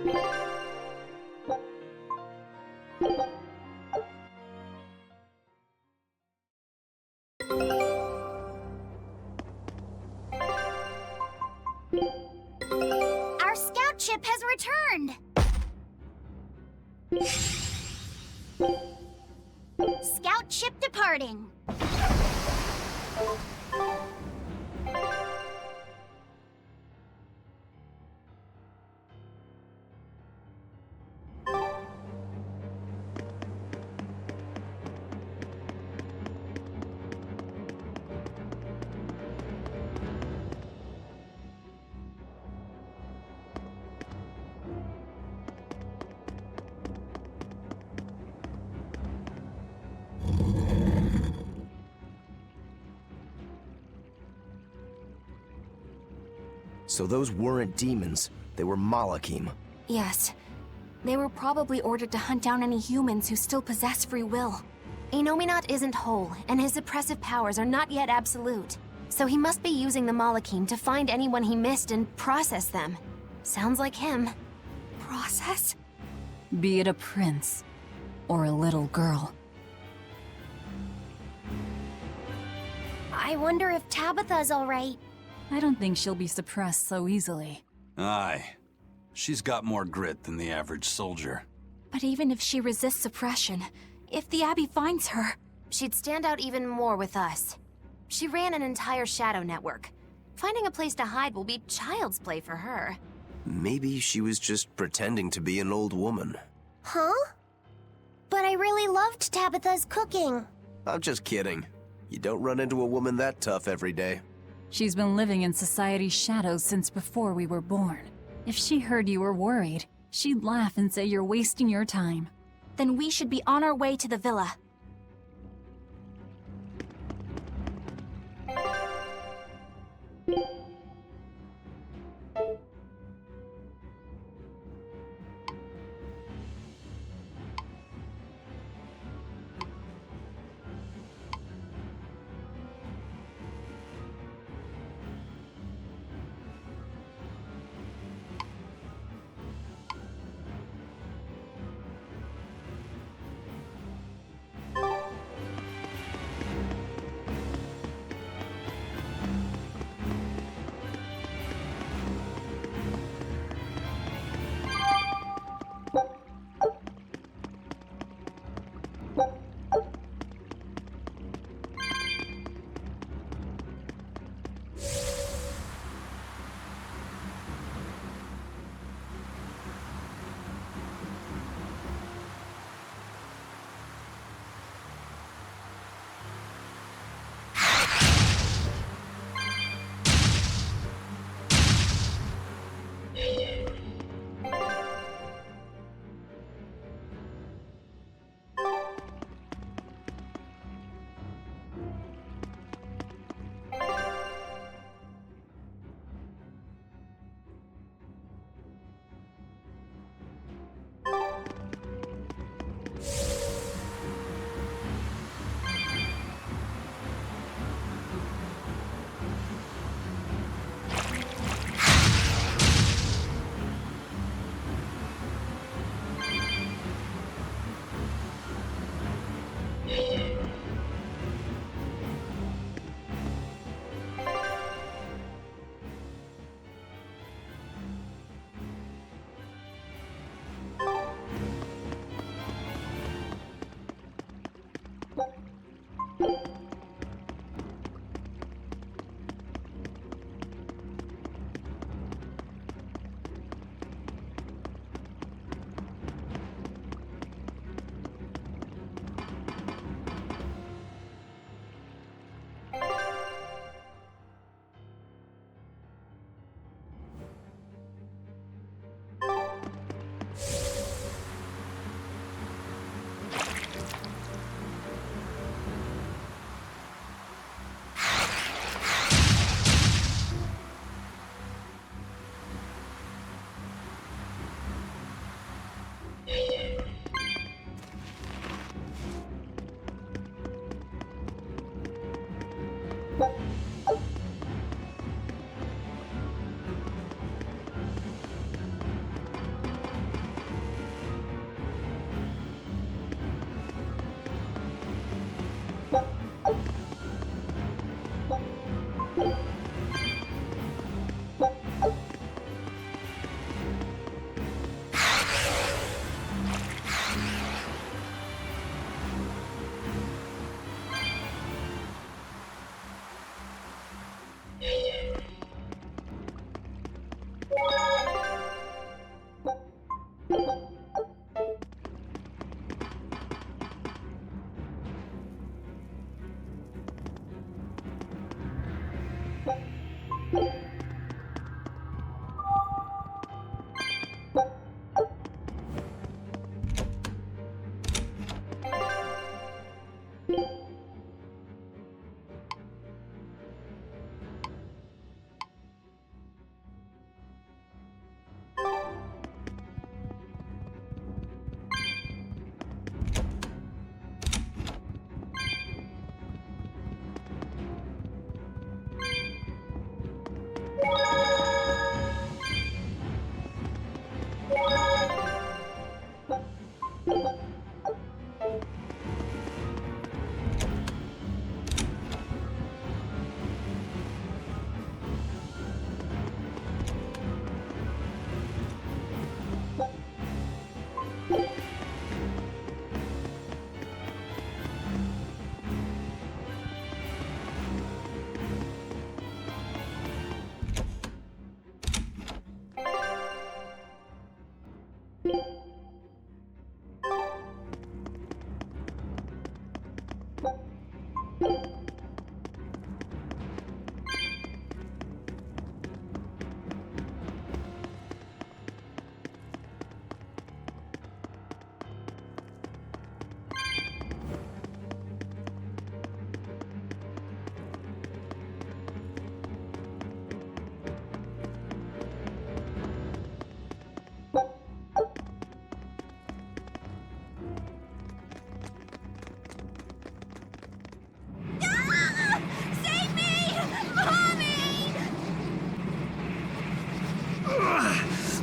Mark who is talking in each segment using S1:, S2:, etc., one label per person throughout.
S1: Our scout ship has returned! Scout ship departing.
S2: So those weren't demons, they were Malachim.
S3: Yes. They were probably ordered to hunt down any humans who still possess free will. Enominat isn't whole, and his suppressive powers are not yet absolute. So he must be using the Malachim to find anyone he missed and process them. Sounds like him. Process?
S4: Be it a prince or a little girl.
S1: I wonder if Tabitha's alright.
S4: I don't think she'll be suppressed so easily.
S5: Aye. She's got more grit than the average soldier.
S3: But even if she resists suppression, if the Abbey finds her,
S6: She'd stand out even more with us. She ran an entire shadow network. Finding a place to hide will be child's play for her.
S2: Maybe she was just pretending to be an old woman.
S1: Huh? But I really loved Tabitha's cooking.
S2: I'm just kidding. You don't run into a woman that tough every day.
S4: She's been living in society's shadows since before we were born. If she heard you were worried, she'd laugh and say you're wasting your time.
S3: then we should be on our way to the villa.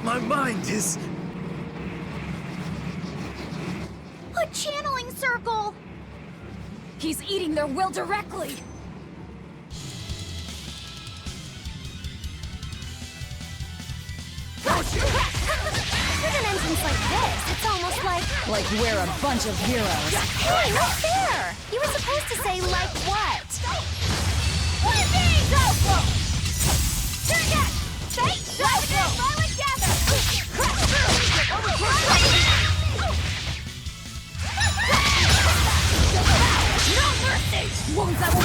S2: My mind is...
S1: A channeling circle!
S4: He's eating their will directly!
S1: With an entrance like this, it's almost like...
S4: Like we're a bunch of heroes.
S1: Hey, not fair! You were supposed to say, like what?
S4: Wounds that will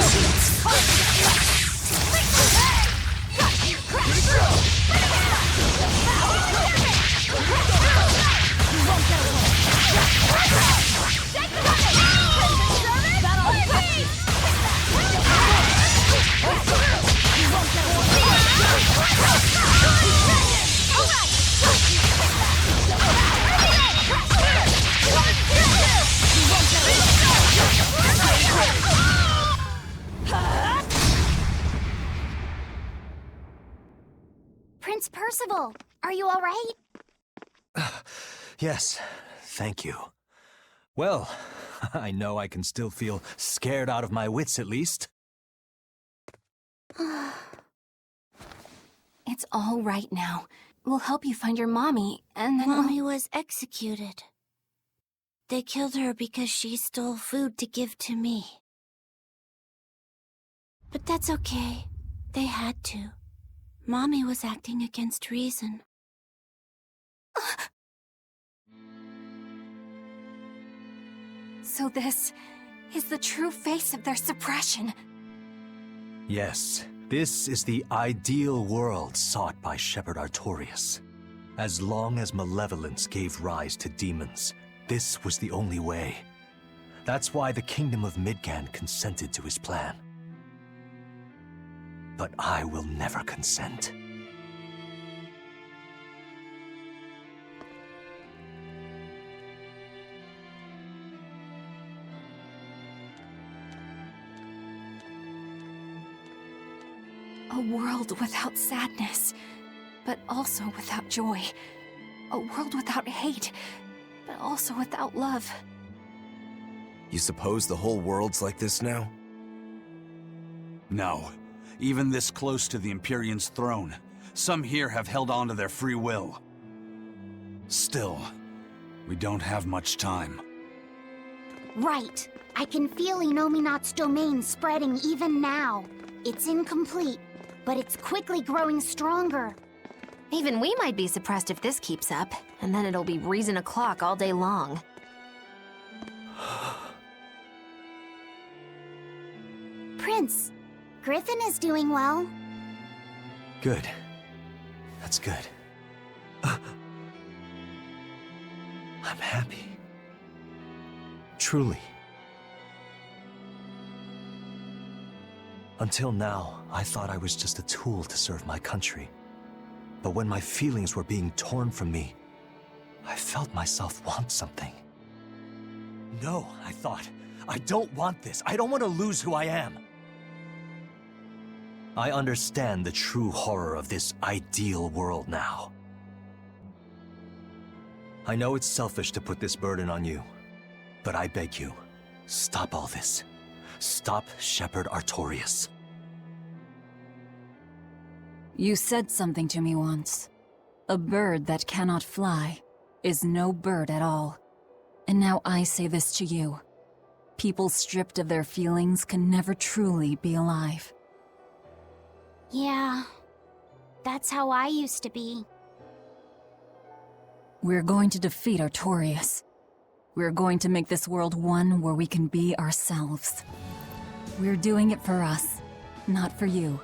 S1: Prince Percival, are you all right?
S2: Yes, thank you. Well, I know I can still feel scared out of my wits at least.
S3: It's all right now. We'll help you find your mommy, and then
S1: Mommy was executed. They killed her because she stole food to give to me. But that's okay. They had to. Mommy was acting against reason.
S3: So this is the true face of their suppression.
S2: Yes, this is the ideal world sought by Shepherd Artorias. As long as malevolence gave rise to demons, this was the only way. That's why the Kingdom of Midgand consented to his plan. But I will never consent.
S3: A world without sadness, but also without joy. A world without hate, but also without love.
S2: You suppose the whole world's like this now?
S5: No. Even this close to the Empyrean's throne, some here have held on to their free will. Still, we don't have much time.
S1: Right. I can feel Inominat's domain spreading even now. It's incomplete, but it's quickly growing stronger.
S6: Even we might be suppressed if this keeps up, and then it'll be reason o'clock all day long.
S1: Prince, Griffin is doing well.
S2: Good. That's good. I'm happy. Truly. Until now, I thought I was just a tool to serve my country. But when my feelings were being torn from me, I felt myself want something. No, I thought. I don't want this. I don't want to lose who I am. I understand the true horror of this ideal world now. I know it's selfish to put this burden on you, but I beg you, stop all this. Stop Shepherd Artorias.
S4: You said something to me once. A bird that cannot fly is no bird at all. And now I say this to you. People stripped of their feelings can never truly be alive.
S1: Yeah, that's how I used to be.
S4: We're going to defeat Artorias. We're going to make this world one where we can be ourselves. We're doing it for us, not for you.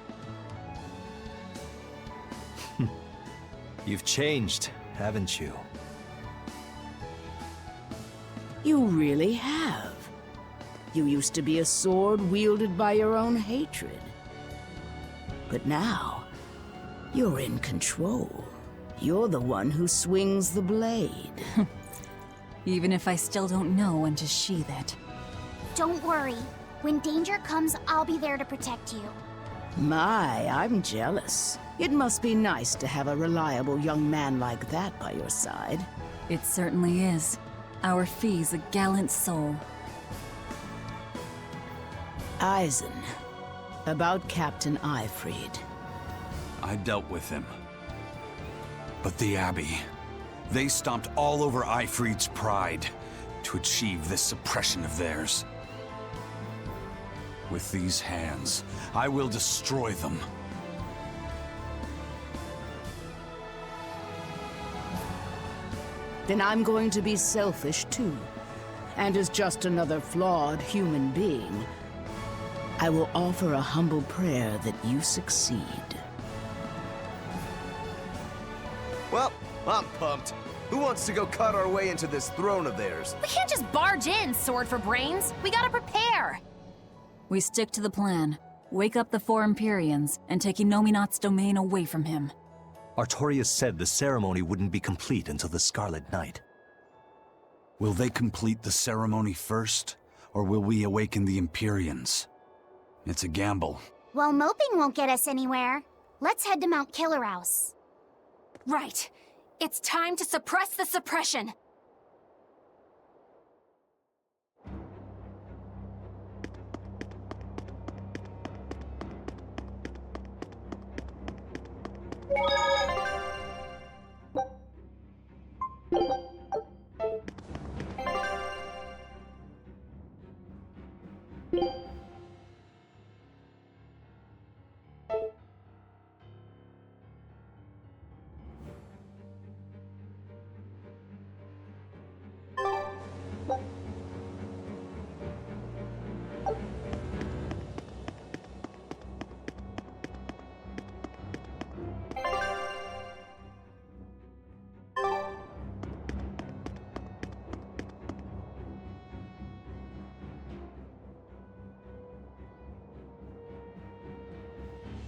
S2: You've changed, haven't you?
S7: You really have. You used to be a sword wielded by your own hatred. But now, you're in control. You're the one who swings the blade.
S4: Even if I still don't know when to sheath it.
S1: Don't worry. When danger comes, I'll be there to protect you.
S7: My, I'm jealous. It must be nice to have a reliable young man like that by your side.
S4: It certainly is. Our Fee's a gallant soul.
S7: Eisen, about Captain Ifried.
S5: I dealt with him. But the Abbey, they stomped all over Ifried's pride to achieve this suppression of theirs. With these hands, I will destroy them.
S7: Then I'm going to be selfish too. And as just another flawed human being, I will offer a humble prayer that you succeed.
S8: Well, I'm pumped. Who wants to go cut our way into this throne of theirs?
S6: We can't just barge in, sword for brains. We gotta prepare.
S4: We stick to the plan. Wake up the four Empyreans and take Inominat's domain away from him.
S2: Artorias said the ceremony wouldn't be complete until the Scarlet Night.
S5: Will they complete the ceremony first, or will we awaken the Empyreans? It's a gamble.
S1: Well, moping won't get us anywhere. Let's head to Mount Killerhouse.
S6: Right. It's time to suppress the suppression.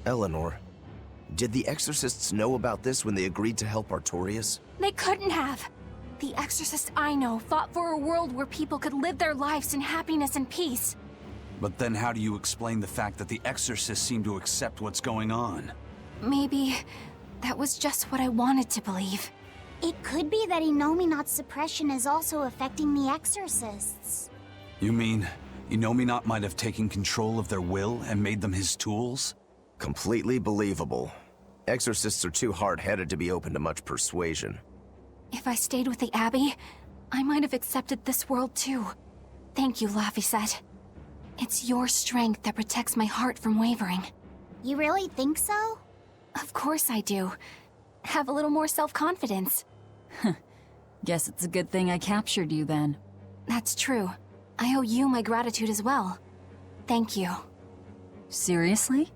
S8: Eleanor, did the Exorcists know about this when they agreed to help Artorias?
S6: They couldn't have. The exorcist I know fought for a world where people could live their lives in happiness and peace.
S5: But then how do you explain the fact that the Exorcists seem to accept what's going on?
S6: Maybe that was just what I wanted to believe.
S1: It could be that Inominat's suppression is also affecting the exorcists.
S5: You mean Inominat might have taken control of their will and made them his tools?
S8: Completely believable. Exorcists are too hard-headed to be open to much persuasion.
S6: If I stayed with the Abbey, I might have accepted this world too. Thank you, Laphicet. It's your strength that protects my heart from wavering.
S1: You really think so?
S6: Of course I do. Have a little more self-confidence.
S4: Guess it's a good thing I captured you then.
S6: That's true. I owe you my gratitude as well. Thank you.
S4: Seriously?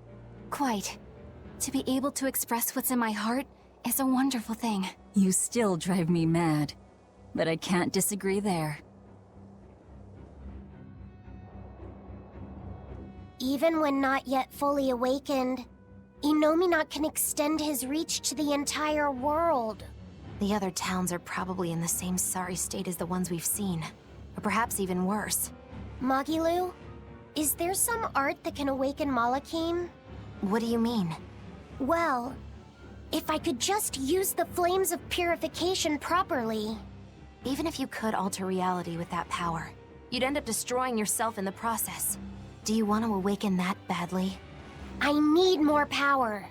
S6: Quite. To be able to express what's in my heart is a wonderful thing.
S4: You still drive me mad, but I can't disagree there.
S1: Even when not yet fully awakened, Inominat can extend his reach to the entire world.
S6: The other towns are probably in the same sorry state as the ones we've seen. Or perhaps even worse.
S1: Magilu, is there some art that can awaken Malakine?
S6: What do you mean?
S1: Well, if I could just use the flames of purification properly.
S3: Even if you could alter reality with that power, you'd end up destroying yourself in the process. Do you want to awaken that badly?
S1: I need more power.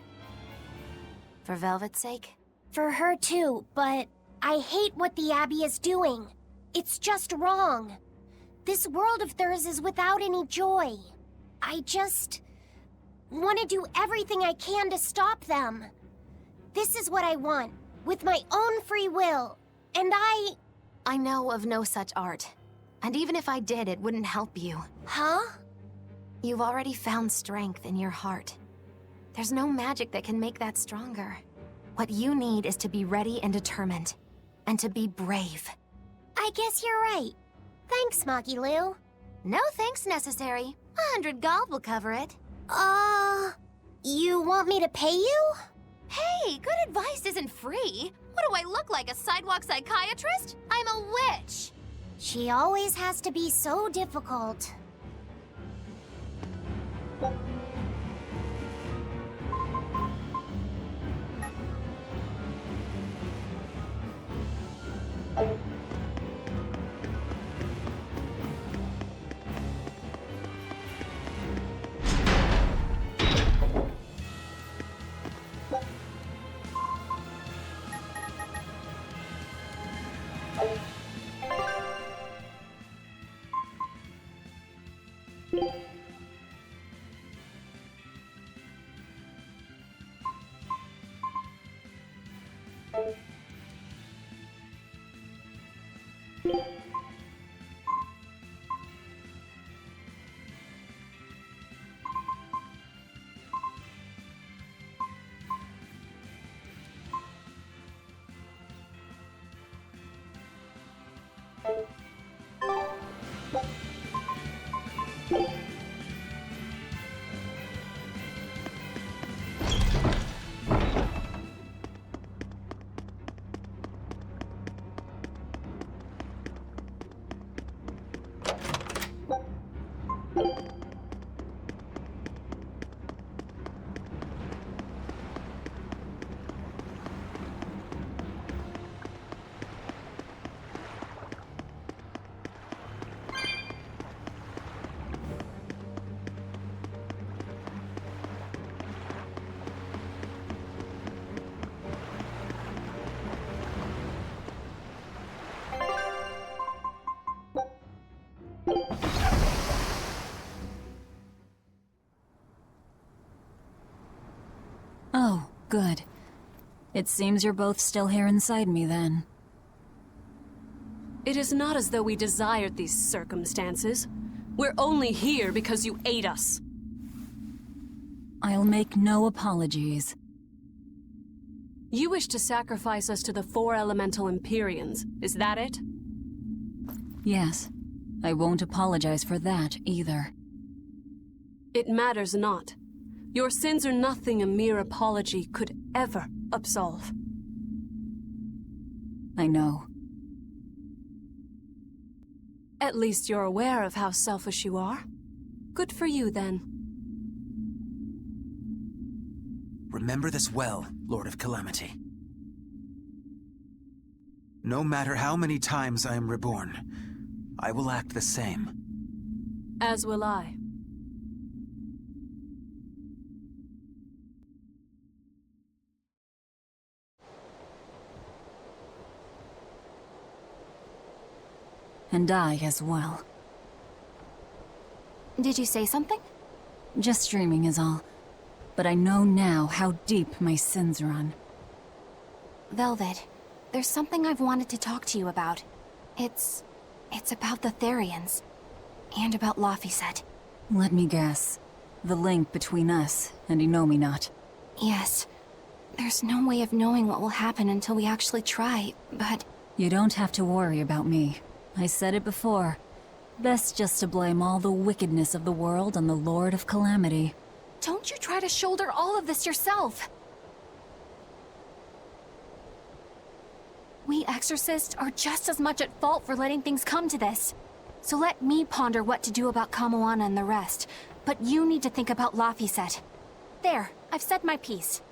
S3: For Velvet's sake?
S1: For her too, but I hate what the Abbey is doing. It's just wrong. This world of theirs is without any joy. I just want to do everything I can to stop them. This is what I want, with my own free will. And
S3: I know of no such art. And even if I did, it wouldn't help you.
S1: Huh?
S3: You've already found strength in your heart. There's no magic that can make that stronger. What you need is to be ready and determined. And to be brave.
S1: I guess you're right. Thanks, Magilu.
S3: No thanks necessary. 100 gold will cover it.
S1: You want me to pay you?
S3: Hey, good advice isn't free. What do I look like, a sidewalk psychiatrist? I'm a witch.
S1: She always has to be so difficult.
S4: Oh, good. It seems you're both still here inside me, then.
S9: It is not as though we desired these circumstances. We're only here because you ate us.
S4: I'll make no apologies.
S9: You wish to sacrifice us to the 4 elemental Empyreans, is that it?
S4: Yes. I won't apologize for that, either.
S9: It matters not. Your sins are nothing a mere apology could ever absolve.
S4: I know.
S9: At least you're aware of how selfish you are. Good for you, then.
S10: Remember this well, Lord of Calamity. No matter how many times I am reborn, I will act the same.
S9: As will I.
S4: And I as well.
S3: Did you say something?
S4: Just dreaming is all. But I know now how deep my sins run.
S3: Velvet, there's something I've wanted to talk to you about. It's about the Therians. And about Laphicet.
S4: Let me guess. The link between us and Inominat.
S3: Yes. There's no way of knowing what will happen until we actually try, but...
S4: You don't have to worry about me. I said it before. Best just to blame all the wickedness of the world on the Lord of Calamity.
S3: Don't you try to shoulder all of this yourself! We exorcists are just as much at fault for letting things come to this. So let me ponder what to do about Kamoana and the rest. But you need to think about Laphicet. There, I've said my piece.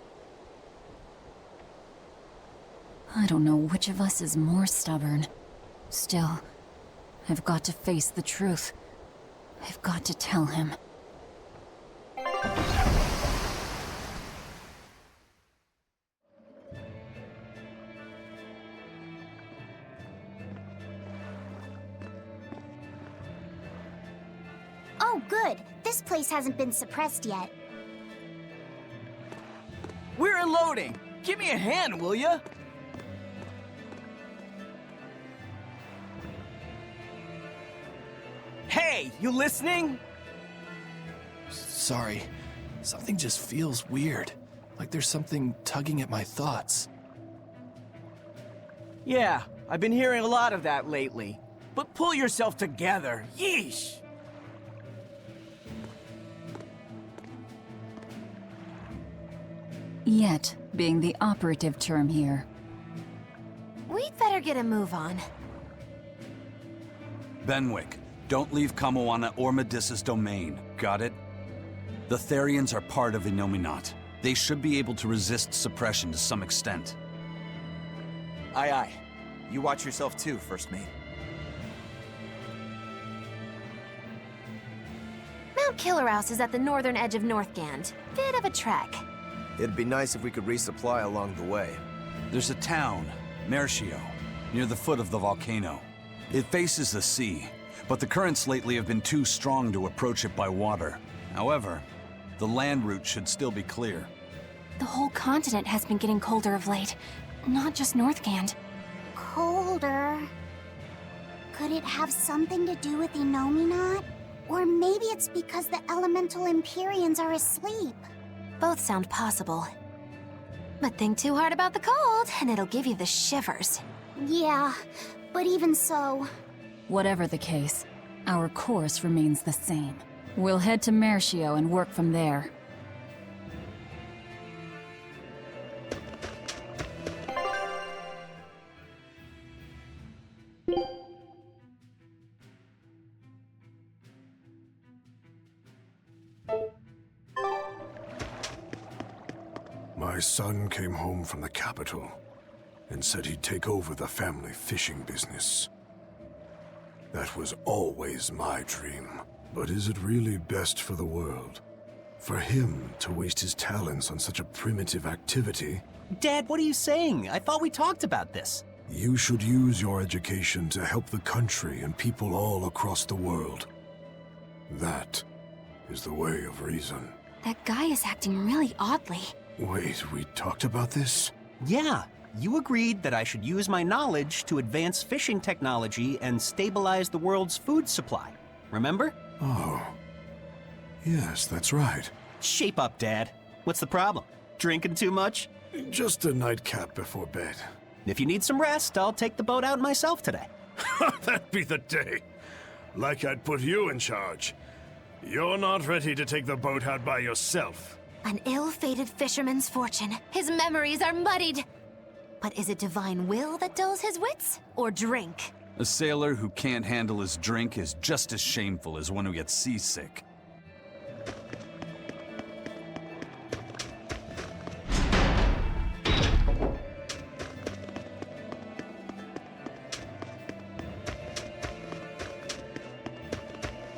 S4: I don't know which of us is more stubborn. Still, I've got to face the truth. I've got to tell him.
S1: Oh, good. This place hasn't been suppressed yet.
S11: We're unloading! Give me a hand, will ya? Hey, you listening?
S12: Sorry. Something just feels weird. Like there's something tugging at my thoughts.
S11: Yeah, I've been hearing a lot of that lately. But pull yourself together. Yeesh!
S4: Yet being the operative term here.
S3: We'd better get a move on.
S5: Benwick, don't leave Kamoana or Medissa's domain. Got it? The Therians are part of Innominat. They should be able to resist suppression to some extent.
S11: Aye aye. You watch yourself too, First Mate.
S3: Mount Killerhouse is at the northern edge of Northgand. Bit of a trek.
S8: It'd be nice if we could resupply along the way.
S5: There's a town, Mercio, near the foot of the volcano. It faces the sea, but the currents lately have been too strong to approach it by water. However, the land route should still be clear.
S6: The whole continent has been getting colder of late. Not just Northgand.
S1: Colder. Could it have something to do with Innominat? Or maybe it's because the elemental Empyreans are asleep.
S3: Both sound possible. But think too hard about the cold, and it'll give you the shivers.
S1: Yeah, but even so...
S4: Whatever the case, our course remains the same. We'll head to Mercio and work from there.
S13: My son came home from the capital and said he'd take over the family fishing business. That was always my dream. But is it really best for the world? For him to waste his talents on such a primitive activity?
S14: Dad, what are you saying? I thought we talked about this.
S13: You should use your education to help the country and people all across the world. That is the way of reason.
S6: That guy is acting really oddly.
S13: Wait, we talked about this?
S14: Yeah, you agreed that I should use my knowledge to advance fishing technology and stabilize the world's food supply. Remember?
S13: Oh. Yes, that's right.
S14: Shape up, Dad. What's the problem? Drinking too much?
S13: Just a nightcap before bed.
S14: If you need some rest, I'll take the boat out myself today.
S13: That'd be the day. Like I'd put you in charge. You're not ready to take the boat out by yourself.
S3: An ill-fated fisherman's fortune. His memories are muddied. But is it divine will that dulls his wits, or drink?
S5: A sailor who can't handle his drink is just as shameful as one who gets seasick.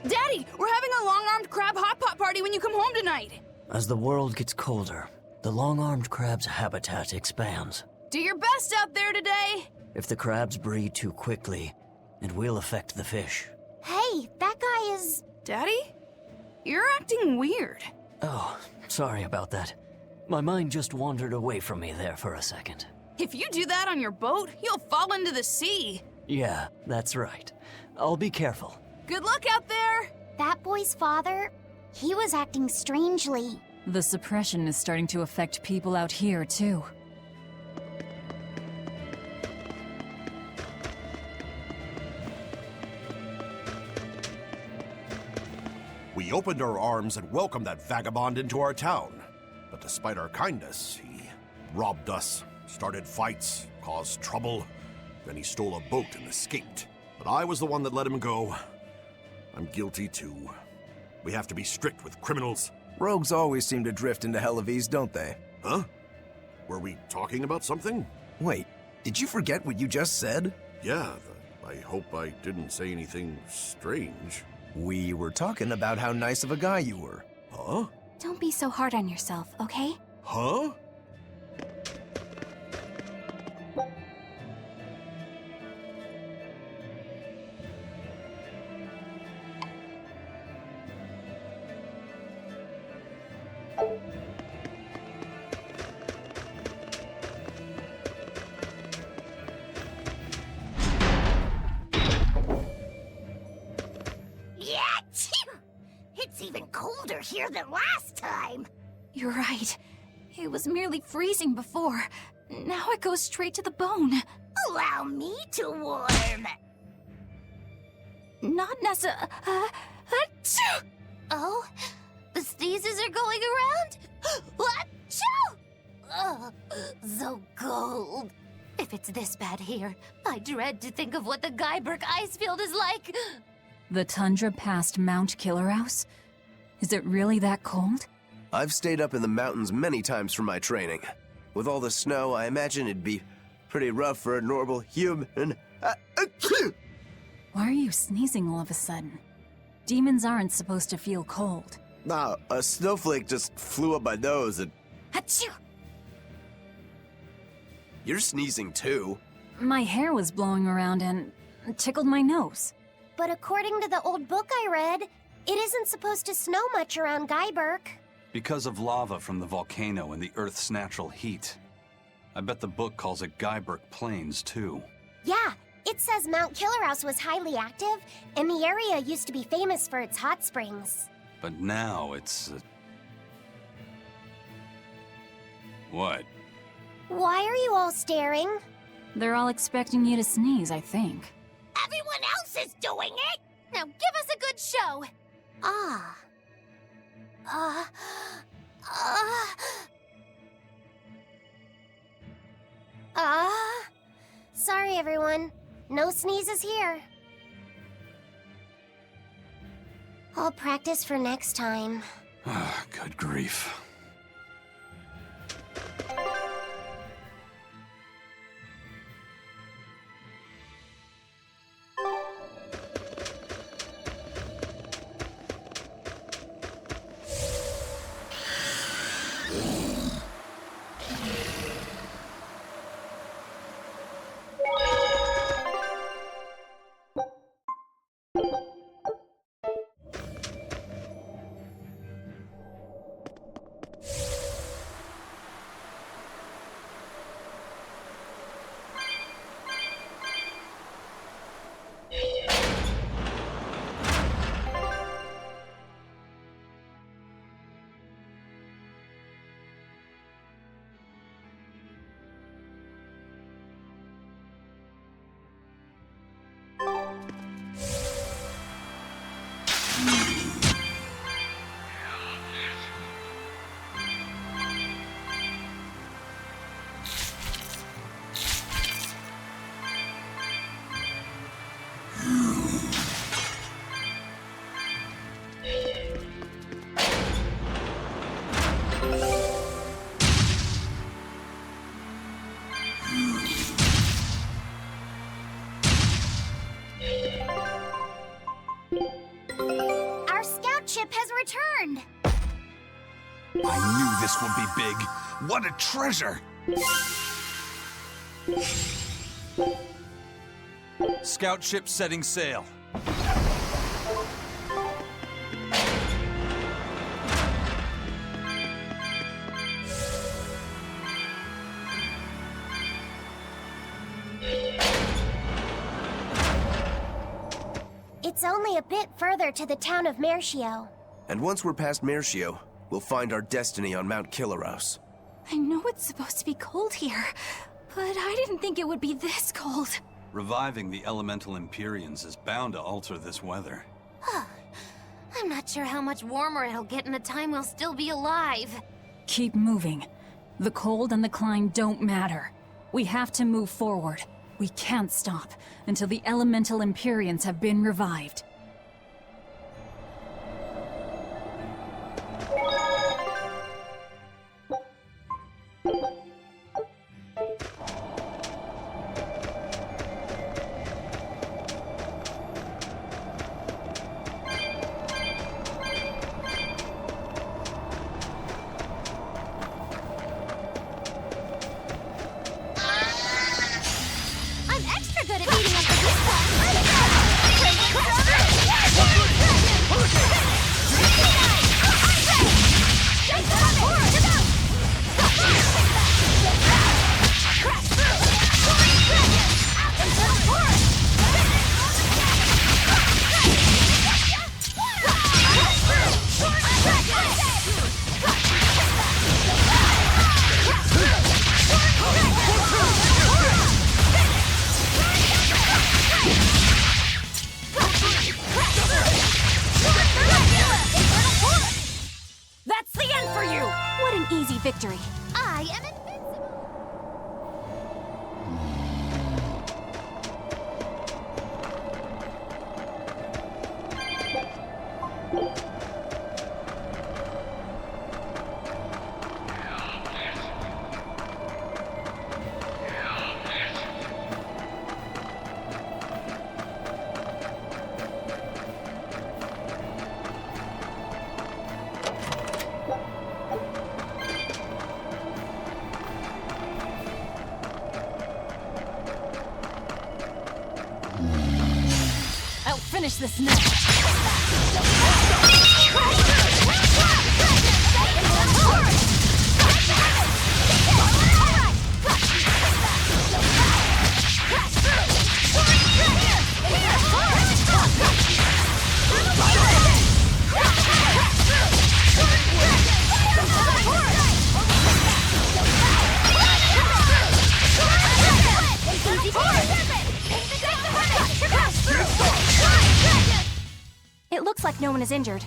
S15: Daddy, we're having a long-armed crab hot pot party when you come home tonight.
S16: As the world gets colder, the long-armed crab's habitat expands.
S15: Do your best out there today.
S16: If the crabs breed too quickly, it will affect the fish.
S1: Hey, that guy is...
S15: Daddy? You're acting weird.
S16: Oh, sorry about that. My mind just wandered away from me there for a second.
S15: If you do that on your boat, you'll fall into the sea.
S16: Yeah, that's right. I'll be careful.
S15: Good luck out there!
S1: That boy's father, he was acting strangely.
S4: The suppression is starting to affect people out here, too.
S17: We opened our arms and welcomed that vagabond into our town. But despite our kindness, he robbed us, started fights, caused trouble. Then he stole a boat and escaped. But I was the one that let him go. I'm guilty too. We have to be strict with criminals.
S8: Rogues always seem to drift into Hellevese, don't they?
S17: Huh? Were we talking about something?
S8: Wait, did you forget what you just said?
S17: Yeah, I hope I didn't say anything strange.
S8: We were talking about how nice of a guy you were.
S17: Huh?
S6: Don't be so hard on yourself, okay?
S17: Huh?
S1: It's even colder here than last time.
S6: You're right. It was merely freezing before. Now it goes straight to the bone.
S1: Allow me to warm.
S6: Not necessarily.
S1: Oh, the sneezes are going around? Achoo! Oh, so cold. If it's this bad here, I dread to think of what the Guyberg ice field is like.
S4: The tundra past Mount Killerhouse? Is it really that cold?
S8: I've stayed up in the mountains many times for my training. With all the snow, I imagine it'd be pretty rough for a normal human.
S4: Why are you sneezing all of a sudden? Demons aren't supposed to feel cold.
S8: Nah, a snowflake just flew up my nose and...
S1: Achoo!
S8: You're sneezing too.
S4: My hair was blowing around and tickled my nose.
S1: But according to the old book I read, it isn't supposed to snow much around Guyberg.
S5: Because of lava from the volcano and the Earth's natural heat. I bet the book calls it Guyberg Plains, too.
S1: Yeah, it says Mount Killerhouse was highly active, and the area used to be famous for its hot springs.
S5: But now it's... What?
S1: Why are you all staring?
S4: They're all expecting you to sneeze, I think.
S1: Everyone else is doing it! Now give us a good show! Sorry everyone. No sneezes here. I'll practice for next time.
S5: Good grief.
S1: Our scout ship has returned!
S5: I knew this would be big. What a treasure! Scout ship setting sail.
S1: It's only a bit further to the town of Mercio.
S8: And once we're past Mercio, we'll find our destiny on Mount Killerhouse.
S6: I know it's supposed to be cold here, but I didn't think it would be this cold.
S5: Reviving the elemental Empyreans is bound to alter this weather.
S1: I'm not sure how much warmer it'll get in the time we'll still be alive.
S4: Keep moving. The cold and the climb don't matter. We have to move forward. We can't stop until the elemental Empyreans have been revived. finish this now!
S3: It looks like no one is injured.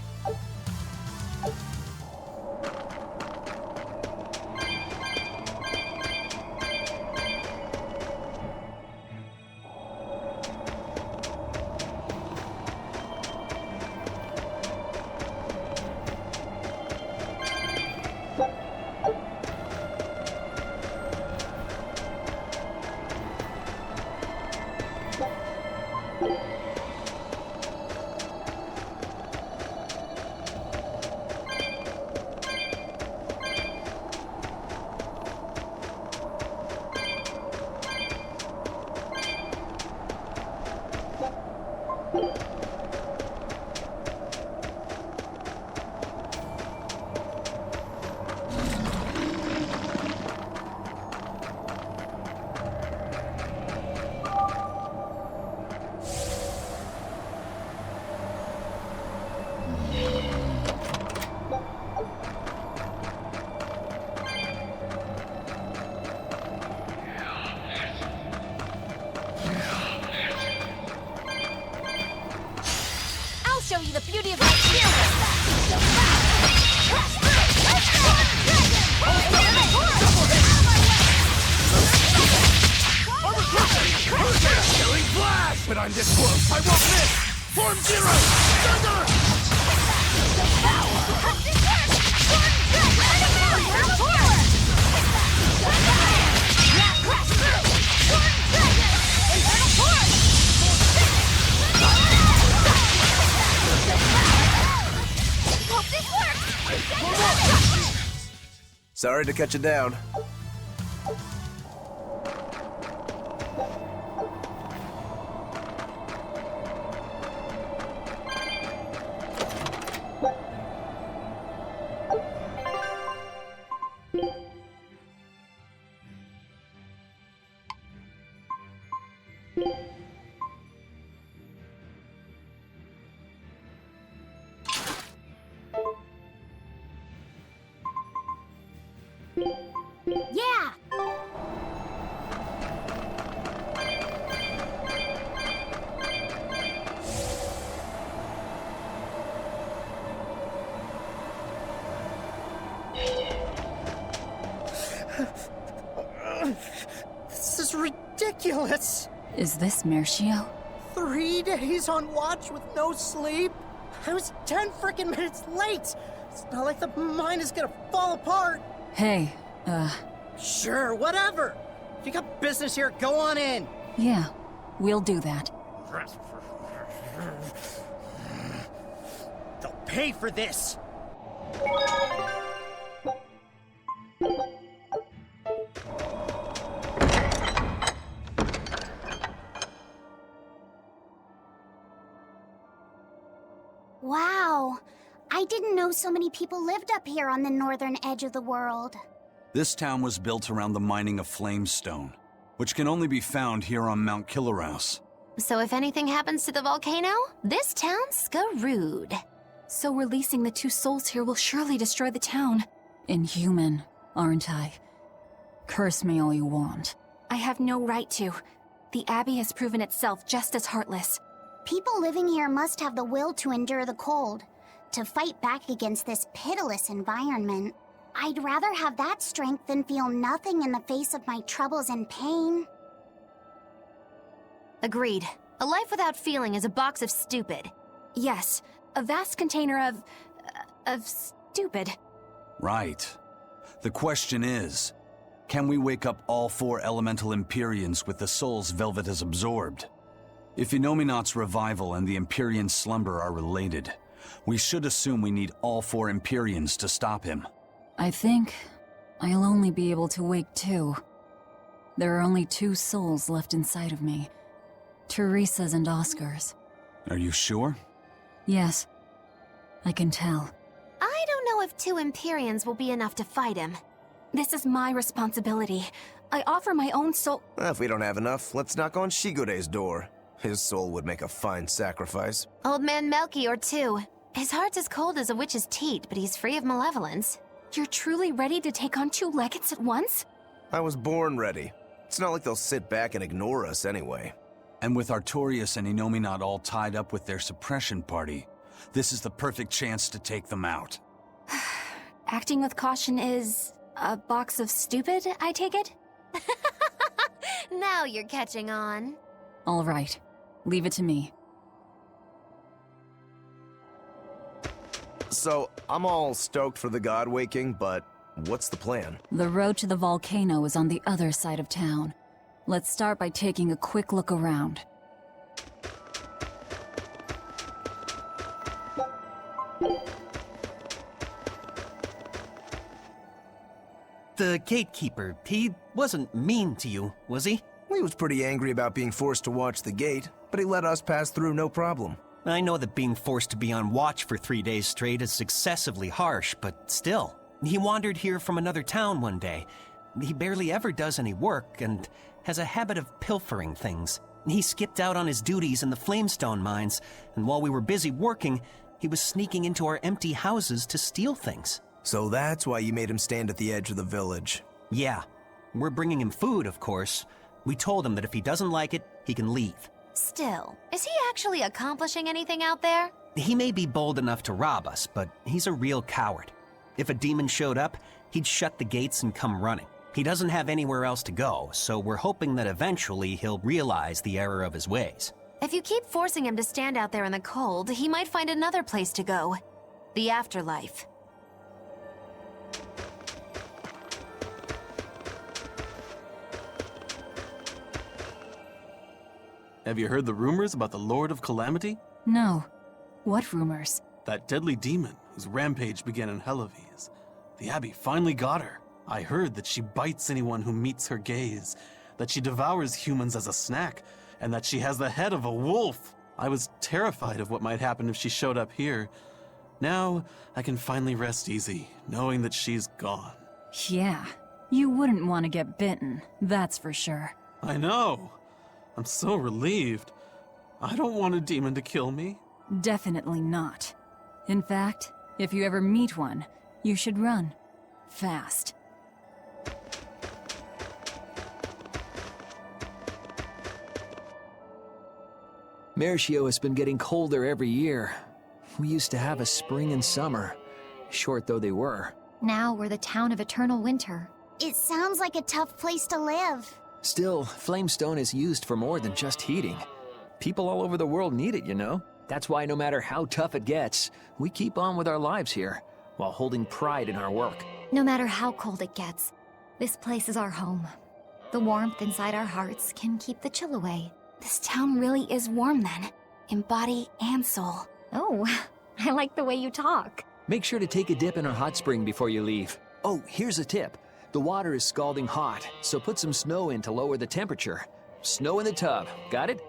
S1: Show you the beauty of my skill.
S17: Killing flash! But I'm this close, I won't miss! Form zero! Thunder!
S8: Sorry to cut you down.
S1: Yeah!
S18: This is ridiculous!
S4: Is this Mercio?
S18: 3 days on watch with no sleep? I was 10 freaking minutes late! It's not like the mine is gonna fall apart!
S4: Hey,
S18: Sure, whatever! If you got business here, go on in!
S4: yeah, we'll do that.
S18: They'll pay for this!
S1: Wow. I didn't know so many people lived up here on the northern edge of the world.
S5: This town was built around the mining of flamestone, which can only be found here on Mount Killerhouse.
S3: So if anything happens to the volcano, this town's screwed.
S6: So releasing the 2 souls here will surely destroy the town.
S4: Inhuman, aren't I? Curse me all you want.
S6: I have no right to. The Abbey has proven itself just as heartless.
S1: People living here must have the will to endure the cold, to fight back against this pitiless environment. I'd rather have that strength than feel nothing in the face of my troubles and pain.
S3: Agreed. A life without feeling is a box of stupid.
S6: Yes, a vast container of stupid.
S5: Right. The question is, can we wake up all 4 elemental Empyreans with the souls Velvet has absorbed? If Inominat's revival and the Empyrean slumber are related, we should assume we need all 4 Empyreans to stop him.
S4: I think I'll only be able to wake 2. There are only 2 souls left inside of me. Teresa's and Oscar's.
S5: Are you sure?
S4: Yes. I can tell.
S3: I don't know if 2 Empyreans will be enough to fight him.
S6: This is my responsibility. I offer my own soul.
S8: If we don't have enough, let's knock on Shigure's door. His soul would make a fine sacrifice.
S3: Old man Melchior, too. His heart's as cold as a witch's teat, but he's free of malevolence.
S6: You're truly ready to take on 2 legates at once?
S8: I was born ready. It's not like they'll sit back and ignore us anyway.
S5: And with Artorias and Inominat all tied up with their suppression party, this is the perfect chance to take them out.
S6: Acting with caution is a box of stupid, I take it?
S3: Now you're catching on.
S4: All right. Leave it to me.
S8: So, I'm all stoked for the god waking, but what's the plan?
S4: The road to the volcano is on the other side of town. Let's start by taking a quick look around.
S14: The gatekeeper, he wasn't mean to you, was he?
S8: He was pretty angry about being forced to watch the gate, but he let us pass through no problem.
S14: I know that being forced to be on watch for 3 days straight is excessively harsh, but still. He wandered here from another town one day. He barely ever does any work and has a habit of pilfering things. He skipped out on his duties in the Flamestone mines, and while we were busy working, he was sneaking into our empty houses to steal things.
S8: So that's why you made him stand at the edge of the village.
S14: Yeah. We're bringing him food, of course. We told him that if he doesn't like it, he can leave.
S3: Still, is he actually accomplishing anything out there?
S14: He may be bold enough to rob us, but he's a real coward. If a demon showed up, he'd shut the gates and come running. He doesn't have anywhere else to go, so we're hoping that eventually he'll realize the error of his ways.
S3: If you keep forcing him to stand out there in the cold, he might find another place to go. The afterlife.
S12: Have you heard the rumors about the Lord of Calamity?
S4: No. What rumors?
S12: That deadly demon whose rampage began in Helaves. The Abbey finally got her. I heard that she bites anyone who meets her gaze, that she devours humans as a snack, and that she has the head of a wolf. I was terrified of what might happen if she showed up here. Now, I can finally rest easy, knowing that she's gone.
S4: Yeah. You wouldn't want to get bitten, that's for sure.
S12: I know. I'm so relieved. I don't want a demon to kill me.
S4: Definitely not. In fact, if you ever meet one, you should run. Fast.
S19: Mershio has been getting colder every year. We used to have a spring and summer, short though they were.
S1: Now we're the town of eternal winter. It sounds like a tough place to live.
S19: Still, Flamestone is used for more than just heating. People all over the world need it, you know? That's why no matter how tough it gets, we keep on with our lives here, while holding pride in our work.
S1: No matter how cold it gets, this place is our home. The warmth inside our hearts can keep the chill away.
S6: This town really is warm then, in body and soul.
S1: Oh, I like the way you talk.
S19: Make sure to take a dip in our hot spring before you leave. Oh, here's a tip. The water is scalding hot, so put some snow in to lower the temperature. Snow in the tub, got it?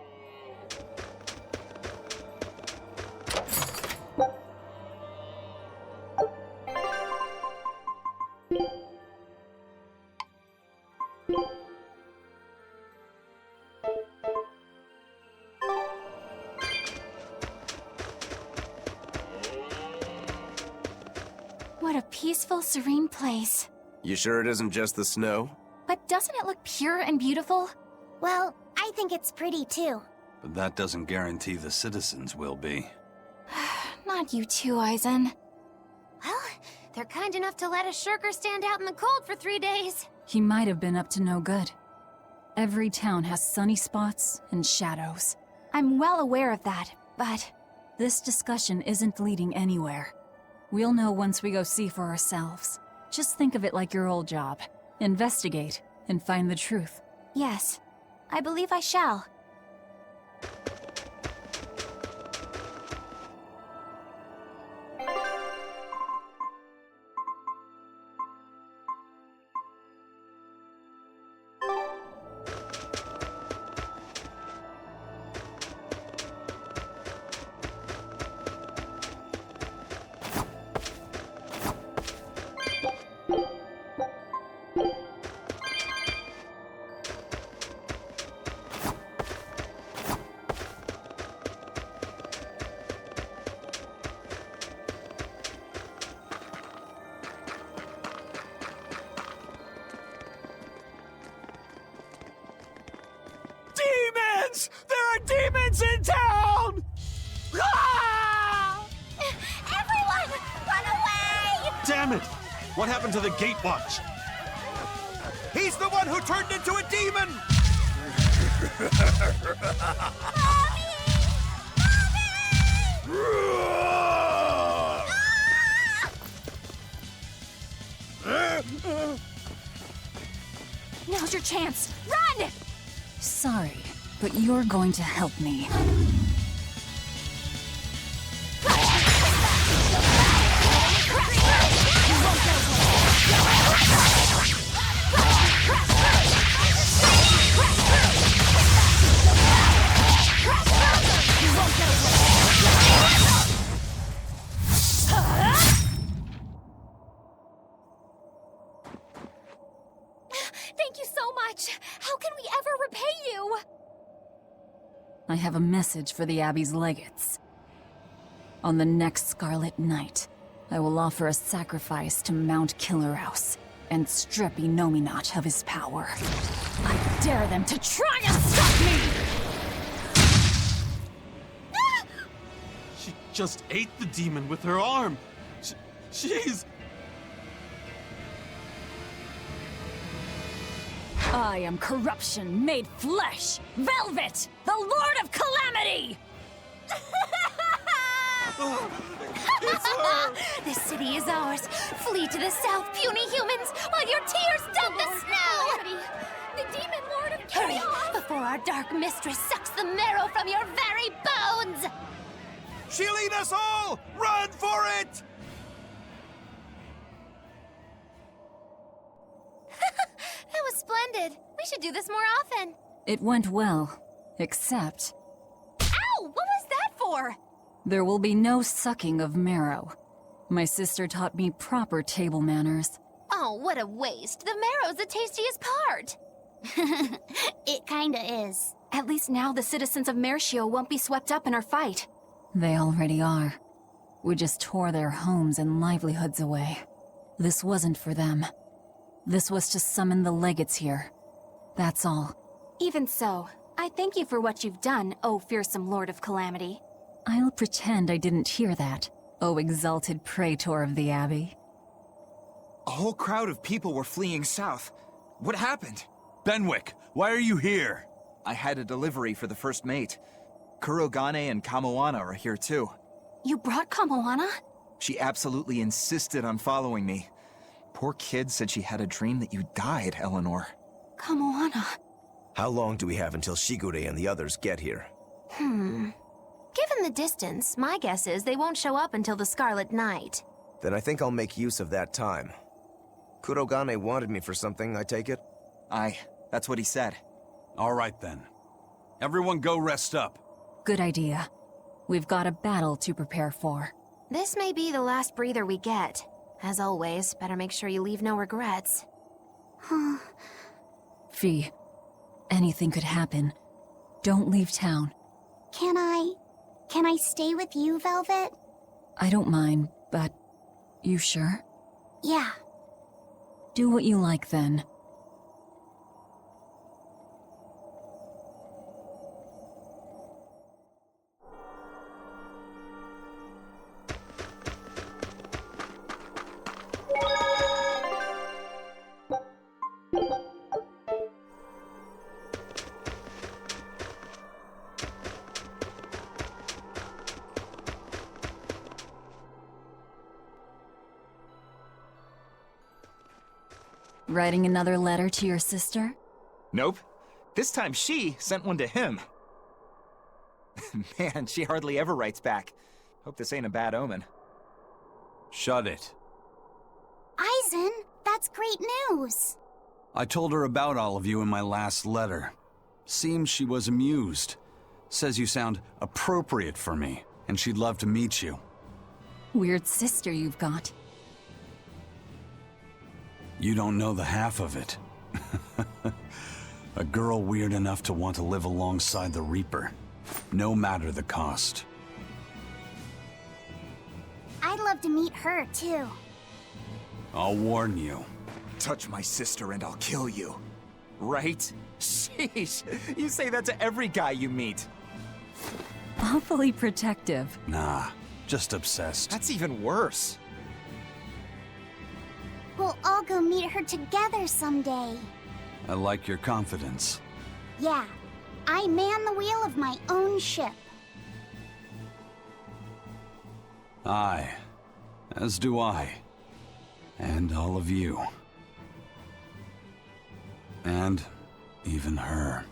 S6: What a peaceful, serene place.
S8: You sure it isn't just the snow?
S6: But doesn't it look pure and beautiful?
S1: Well, I think it's pretty too.
S5: But that doesn't guarantee the citizens will be.
S6: Not you too, Eisen.
S3: Well, they're kind enough to let a shirker stand out in the cold for 3 days.
S4: He might have been up to no good. Every town has sunny spots and shadows.
S6: I'm well aware of that, but...
S4: This discussion isn't leading anywhere. We'll know once we go see for ourselves. Just think of it like your old job. Investigate and find the truth.
S6: Yes, I believe I shall.
S5: Demons! There are demons in town! Ah!
S1: Everyone, run away!
S12: Damn it! What happened to the gate watch?
S5: He's the one who turned into a demon!
S6: Now's your chance. Run!
S4: Sorry, but you're going to help me.
S6: Thank you so much. How can we ever repay you?
S4: I have a message for the Abbey's legates. On the next Scarlet Night, I will offer a sacrifice to Mount Killerhouse and strip Inominat of his power. I dare them to try and stop me!
S12: She just ate the demon with her arm. She's...
S4: I am corruption made flesh! Velvet, the Lord of Calamity!
S12: It's her!
S1: This city is ours. Flee to the south, puny humans, while your tears dump the snow!
S6: The demon lord of
S1: Hurry,
S6: chaos!
S1: before our dark mistress sucks the marrow from your very bones!
S5: She'll eat us all! Run for it!
S1: That was splendid. We should do this more often.
S4: It went well, except
S1: Ow! What was that for?
S4: there will be no sucking of marrow. My sister taught me proper table manners.
S1: Oh, what a waste. The marrow's the tastiest part. It kinda is.
S6: At least now the citizens of Mershio won't be swept up in our fight.
S4: They already are. We just tore their homes and livelihoods away. This wasn't for them. This was to summon the legates here. That's all.
S6: Even so, I thank you for what you've done, O fearsome Lord of Calamity.
S4: I'll pretend I didn't hear that, O exalted praetor of the Abbey.
S20: A whole crowd of people were fleeing south. What happened?
S5: Benwick, why are you here?
S20: I had a delivery for the first mate. Kurogane and Kamoana are here too.
S6: You brought Kamoana?
S20: She absolutely insisted on following me. Poor kid said she had a dream that you died, Eleanor.
S6: Kamoana.
S8: How long do we have until Shigure and the others get here?
S1: Given the distance, my guess is they won't show up until the Scarlet Night.
S8: Then I think I'll make use of that time. Kurogane wanted me for something, I take it?
S20: Aye, that's what he said.
S5: All right then. Everyone go rest up.
S4: Good idea. We've got a battle to prepare for.
S1: This may be the last breather we get. As always, better make sure you leave no regrets.
S4: Fee, anything could happen. Don't leave town.
S1: Can I stay with you, Velvet?
S4: I don't mind, but you sure?
S1: Yeah.
S4: Do what you like then. Writing another letter to your sister?
S20: Nope. This time she sent one to him. Man, she hardly ever writes back. Hope this ain't a bad omen.
S5: Shut it.
S1: Aizen, that's great news.
S5: I told her about all of you in my last letter. Seems she was amused. Says you sound appropriate for me, and she'd love to meet you.
S4: Weird sister you've got.
S5: You don't know the half of it. A girl weird enough to want to live alongside the Reaper, no matter the cost.
S1: I'd love to meet her, too.
S5: I'll warn you.
S20: Touch my sister and I'll kill you. Right? Sheesh, you say that to every guy you meet.
S4: Awfully protective.
S5: Nah, just obsessed.
S20: That's even worse.
S1: We'll all go meet her together someday.
S5: I like your confidence.
S1: Yeah, I man the wheel of my own ship.
S5: Aye, as do I. And all of you. And even her.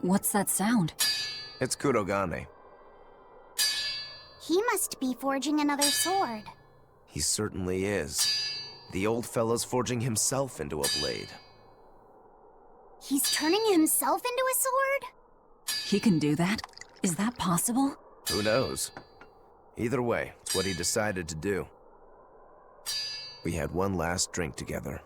S4: What's that sound?
S8: It's Kurogane.
S1: He must be forging another sword.
S8: He certainly is. The old fellow's forging himself into a blade.
S1: He's turning himself into a sword?
S4: He can do that? Is that possible?
S8: Who knows? Either way, it's what he decided to do. We had one last drink together.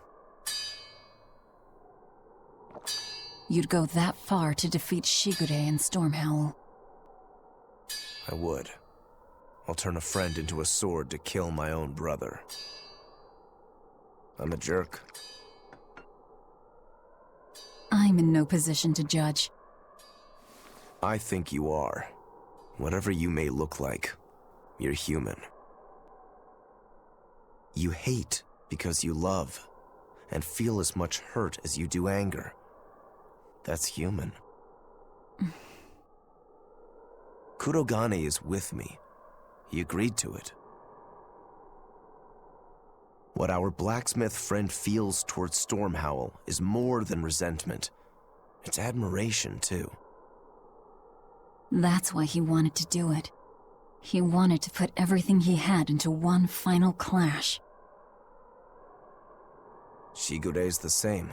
S4: You'd go that far to defeat Shigure and Stormhowl.
S8: I would. I'll turn a friend into a sword to kill my own brother. I'm a jerk.
S4: I'm in no position to judge.
S8: I think you are. Whatever you may look like, you're human. You hate because you love, and feel as much hurt as you do anger. That's human. Kurogane is with me. He agreed to it. What our blacksmith friend feels towards Stormhowl is more than resentment. It's admiration, too.
S4: That's why he wanted to do it. He wanted to put everything he had into one final clash.
S8: Shigure's the same.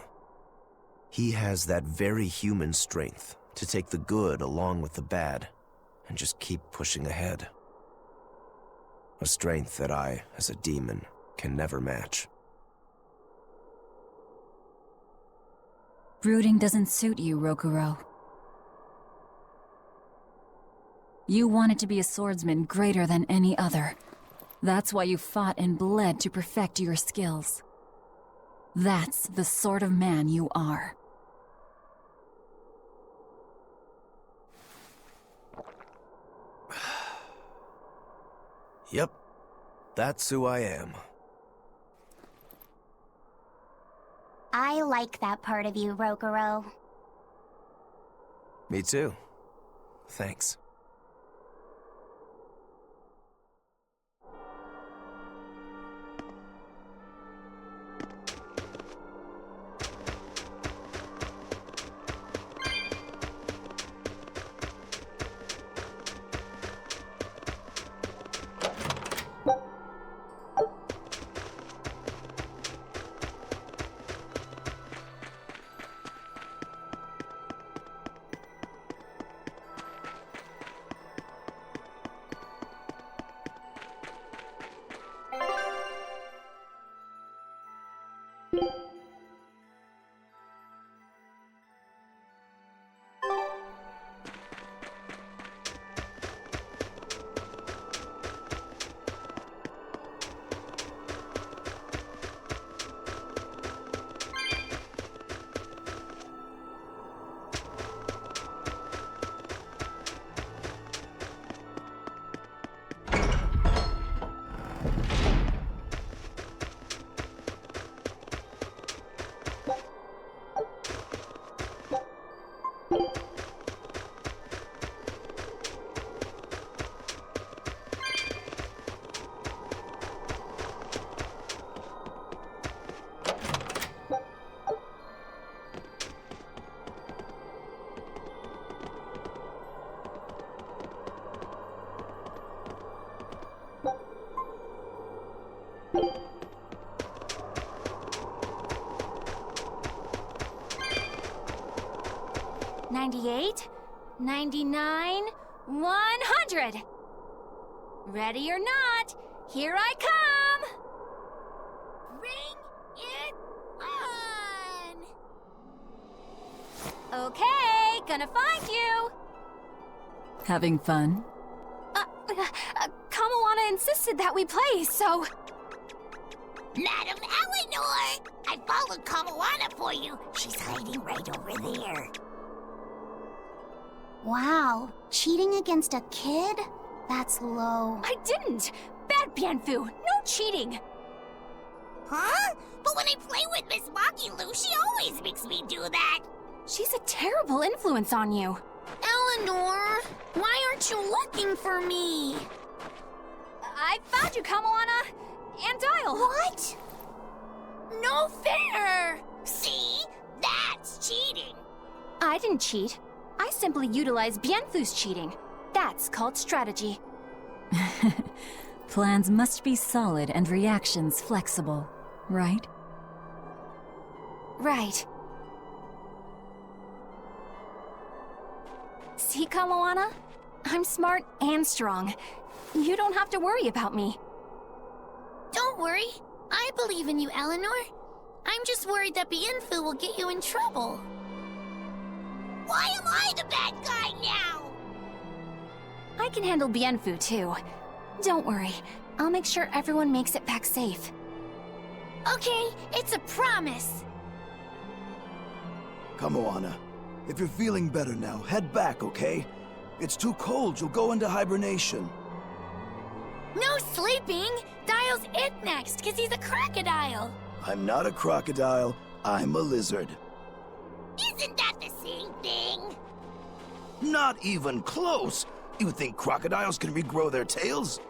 S8: He has that very human strength to take the good along with the bad and just keep pushing ahead. A strength that I, as a demon, can never match.
S4: Brooding doesn't suit you, Rokuro. You wanted to be a swordsman greater than any other. That's why you fought and bled to perfect your skills. That's the sort of man you are.
S8: Yep, that's who I am.
S1: I like that part of you, Rokuro.
S8: Me too. Thanks.
S6: $98, $99, $100. Ready or not, here I come! Bring it on! Okay, gonna find you!
S4: Having fun?
S6: Kamawana insisted that we play, so...
S1: Madam Eleanor! I followed Kamawana for you. She's hiding right over there. Wow, cheating against a kid? That's low.
S6: I didn't! Bad Bienfu! No cheating!
S1: Huh? But when I play with Miss Makilu, she always makes me do that.
S6: She's a terrible influence on you.
S1: Eleanor, why aren't you looking for me?
S6: I found you, Kamawana! And Dial!
S1: What? No fair! See? That's cheating.
S6: I didn't cheat. I simply utilized Bienfu's cheating. That's called strategy.
S4: Plans must be solid and reactions flexible, right?
S6: Right. See, Kamawana? I'm smart and strong. You don't have to worry about me.
S1: Don't worry. I believe in you, Eleanor. I'm just worried that Bienfu will get you in trouble. Why am I the bad guy now?
S6: I can handle Bienfu, too. Don't worry. I'll make sure everyone makes it back safe.
S1: Okay, it's a promise.
S21: Kamawana, if you're feeling better now, head back, okay? It's too cold, you'll go into hibernation.
S1: No sleeping! Dial's it next, because he's a crocodile.
S21: I'm not a crocodile, I'm a lizard.
S1: Isn't that the same thing?
S21: Not even close! You think crocodiles can regrow their tails?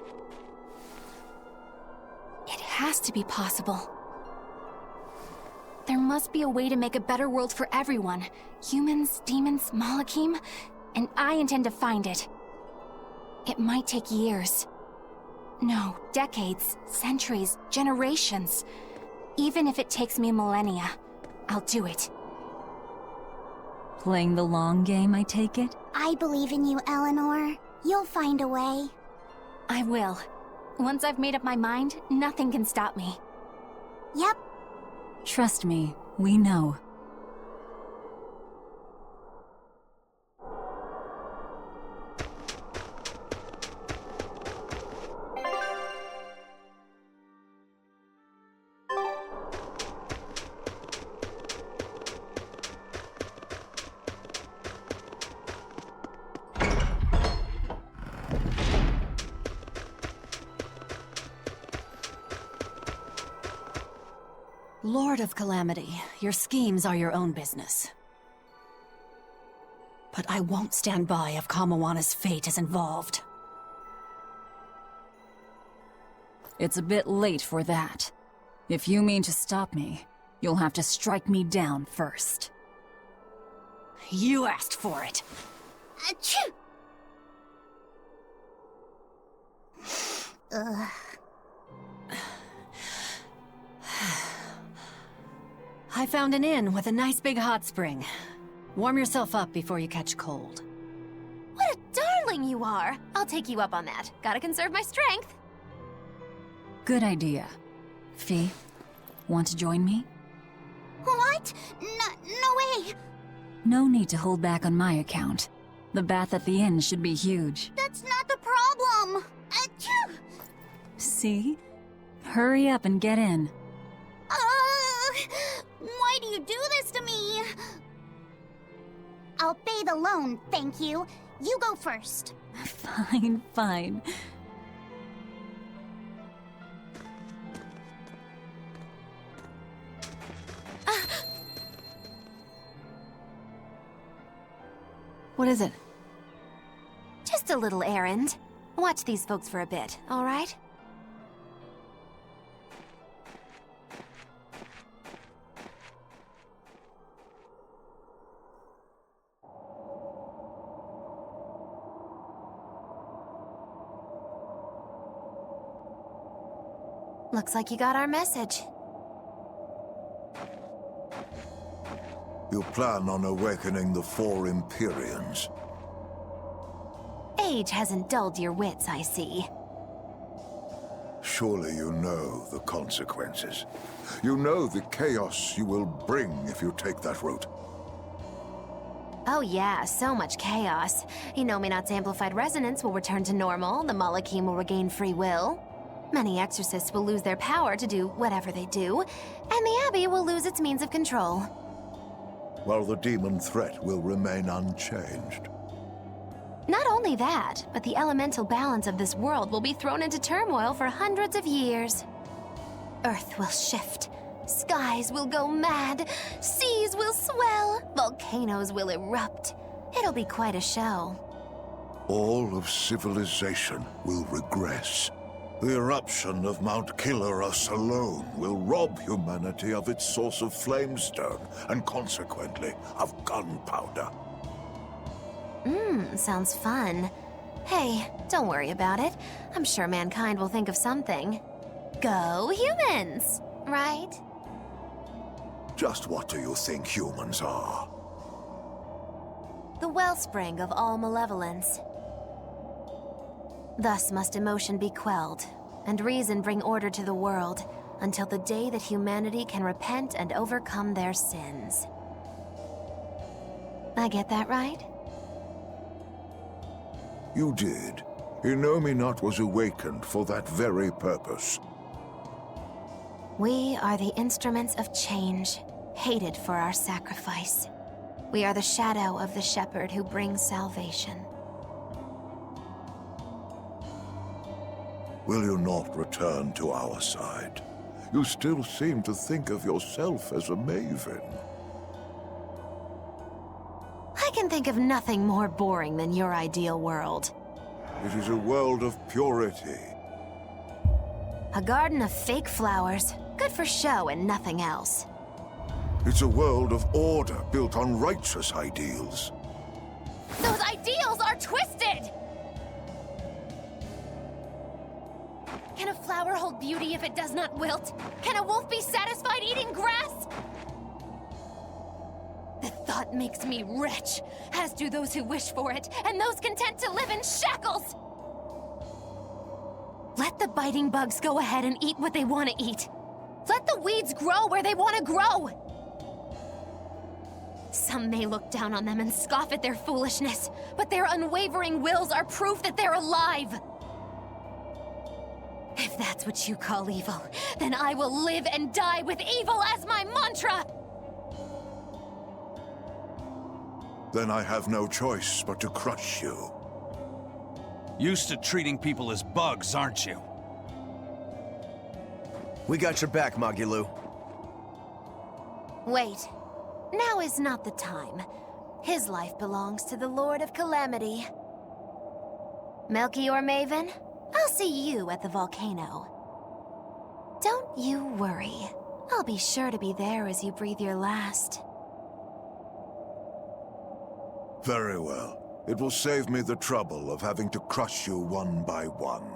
S6: It has to be possible. There must be a way to make a better world for everyone. Humans, demons, Malakim, and I intend to find it. It might take years. No, decades, centuries, generations. Even if it takes me millennia, I'll do it.
S4: Playing the long game, I take it?
S1: I believe in you, Eleanor. You'll find a way.
S6: I will. Once I've made up my mind, nothing can stop me.
S1: Yep.
S4: Trust me, we know.
S22: Lord of Calamity, your schemes are your own business. But I won't stand by if Kamawana's fate is involved.
S4: It's a bit late for that. If you mean to stop me, you'll have to strike me down first.
S22: You asked for it.
S1: Achoo! Ugh.
S22: I found an inn with a nice big hot spring. Warm yourself up before you catch cold.
S3: What a darling you are! I'll take you up on that. Gotta conserve my strength.
S4: Good idea. Fee, want to join me?
S1: What? No way!
S4: No need to hold back on my account. The bath at the inn should be huge.
S1: That's not the problem! Achoo!
S4: See? Hurry up and get in.
S1: Why do you do this to me? I'll bathe alone, thank you. You go first.
S4: Fine, fine.
S22: What is it?
S3: Just a little errand. Watch these folks for a bit, all right? Looks like you got our message.
S13: You plan on awakening the 4 Empyreans.
S3: Age hasn't dulled your wits, I see.
S13: Surely you know the consequences. You know the chaos you will bring if you take that route.
S3: Oh yeah, so much chaos. Inominat's amplified resonance will return to normal, the Malachim will regain free will. Many exorcists will lose their power to do whatever they do, and the Abbey will lose its means of control.
S13: While the demon threat will remain unchanged.
S3: Not only that, but the elemental balance of this world will be thrown into turmoil for hundreds of years. Earth will shift, skies will go mad, seas will swell, volcanoes will erupt. It'll be quite a show.
S13: All of civilization will regress. The eruption of Mount Killerus alone will rob humanity of its source of flamestone, and consequently, of gunpowder.
S3: Sounds fun. Hey, don't worry about it. I'm sure mankind will think of something. Go humans, right?
S13: Just what do you think humans are?
S3: The wellspring of all malevolence. Thus must emotion be quelled, and reason bring order to the world, until the day that humanity can repent and overcome their sins. I get that right?
S13: You did. Inominat was awakened for that very purpose.
S3: We are the instruments of change, hated for our sacrifice. We are the shadow of the shepherd who brings salvation.
S13: Will you not return to our side? You still seem to think of yourself as a maven.
S3: I can think of nothing more boring than your ideal world.
S13: It is a world of purity.
S3: A garden of fake flowers, good for show and nothing else.
S13: It's a world of order built on righteous ideals.
S3: Those ideals are twisted! Can a flower hold beauty if it does not wilt? Can a wolf be satisfied eating grass? The thought makes me rich, as do those who wish for it, and those content to live in shackles! Let the biting bugs go ahead and eat what they want to eat. Let the weeds grow where they want to grow! Some may look down on them and scoff at their foolishness, but their unwavering wills are proof that they're alive! If that's what you call evil, then I will live and die with evil as my mantra!
S13: Then I have no choice but to crush you.
S5: Used to treating people as bugs, aren't you?
S8: We got your back, Magilu.
S3: Wait. Now is not the time. His life belongs to the Lord of Calamity. Melchior Maven, I'll see you at the volcano. Don't you worry. I'll be sure to be there as you breathe your last.
S13: Very well. It will save me the trouble of having to crush you one by one.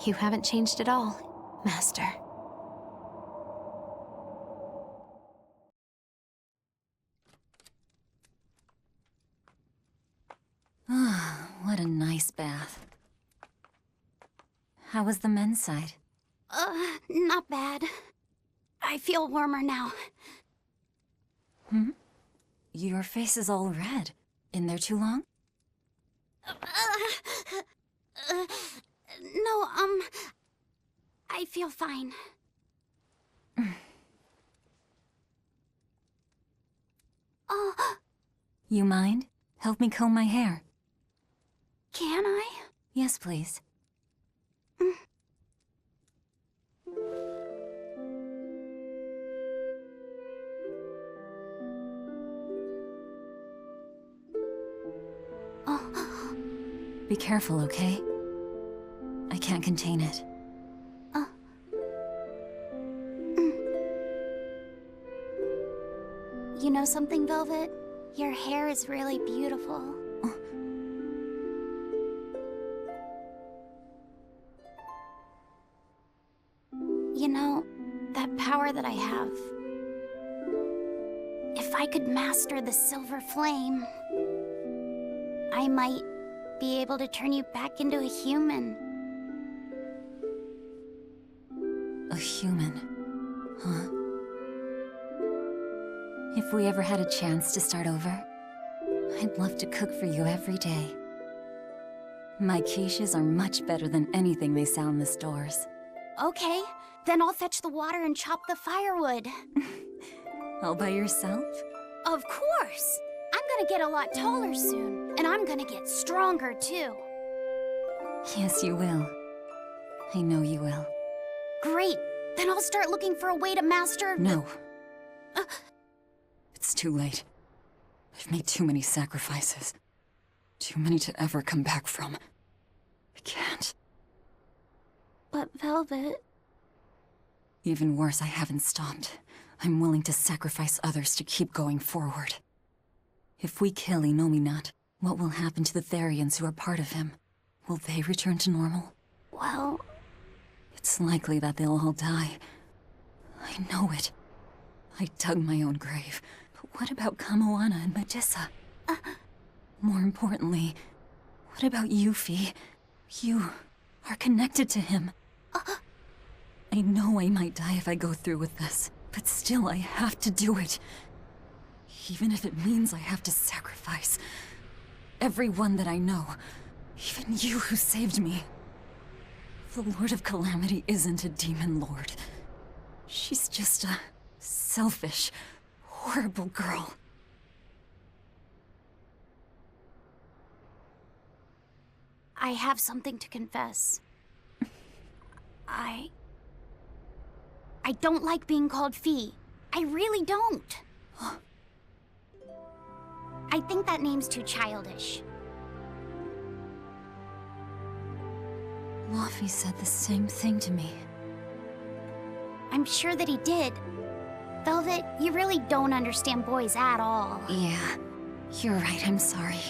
S3: You haven't changed at all, Master.
S4: What a nice bath. How was the men's side?
S6: Not bad. I feel warmer now.
S4: Your face is all red. In there too long?
S6: No, I feel fine.
S4: You mind? Help me comb my hair.
S6: Can I?
S4: Yes, please. Be careful, okay? I can't contain it.
S1: You know something, Velvet? Your hair is really beautiful. You know, that power that I have... If I could master the silver flame, I might be able to turn you back into a human.
S4: A human, huh? If we ever had a chance to start over, I'd love to cook for you every day. My quiches are much better than anything they sell in the stores.
S1: Okay, then I'll fetch the water and chop the firewood.
S4: All by yourself?
S1: Of course! I'm gonna get a lot taller soon, and I'm gonna get stronger too.
S4: Yes, you will. I know you will.
S1: Great! Then I'll start looking for a way to master...
S4: No. It's too late. I've made too many sacrifices. Too many to ever come back from. I can't.
S1: But Velvet...
S4: Even worse, I haven't stopped. I'm willing to sacrifice others to keep going forward. If we kill Inominat, what will happen to the Therians who are part of him? Will they return to normal?
S1: Well...
S4: It's likely that they'll all die. I know it. I dug my own grave. But what about Kamoana and Medissa? More importantly, what about Yuffie? You are connected to him. I know I might die if I go through with this, but still I have to do it. Even if it means I have to sacrifice everyone that I know. Even you who saved me. The Lord of Calamity isn't a demon lord. She's just a selfish, horrible girl.
S1: I have something to confess. I don't like being called Fee. I really don't. I think that name's too childish.
S4: Luffy said the same thing to me.
S1: I'm sure that he did. Velvet, you really don't understand boys at all.
S4: Yeah, you're right, I'm sorry.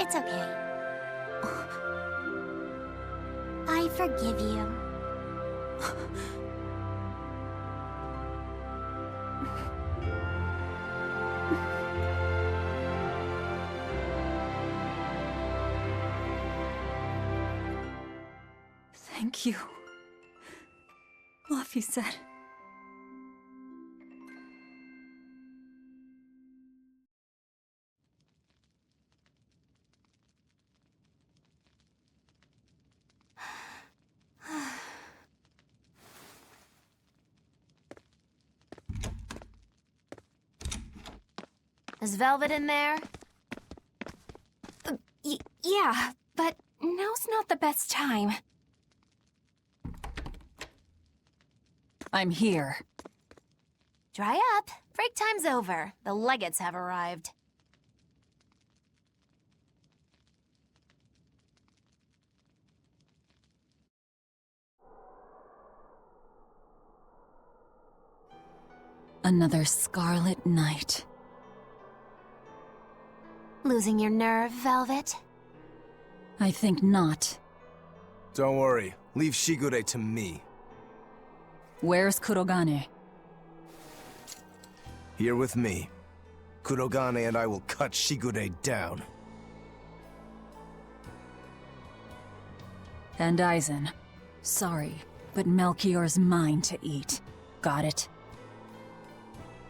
S1: It's okay. I forgive you.
S4: Thank you. Luffy said.
S3: Is Velvet in there? Yeah, but now's not the best time.
S4: I'm here.
S3: Dry up. Break time's over. The legates have arrived.
S4: Another scarlet night.
S3: Losing your nerve, Velvet?
S4: I think not.
S8: Don't worry. Leave Shigure to me.
S4: Where's Kurogane?
S8: Here with me. Kurogane and I will cut Shigure down.
S4: And Aizen. Sorry, but Melchior's mine to eat. Got it?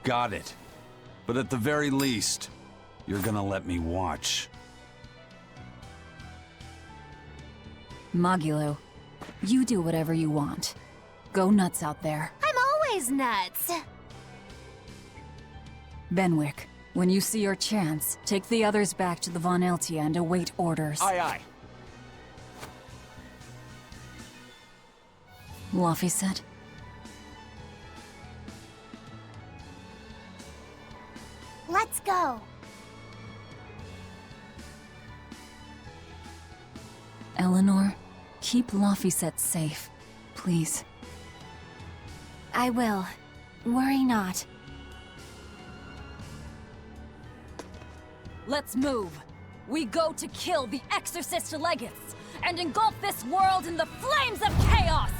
S5: Got it. But at the very least, you're gonna let me watch.
S4: Magilo, you do whatever you want. Go nuts out there.
S3: I'm always nuts!
S4: Benwick, when you see your chance, take the others back to the Von Eltia and await orders.
S11: Aye, aye.
S4: Laphicet?
S1: Let's go.
S4: Eleanor, keep Laphicet safe, please.
S6: I will. Worry not.
S4: Let's move. We go to kill the Exorcist Legates and engulf this world in the flames of chaos!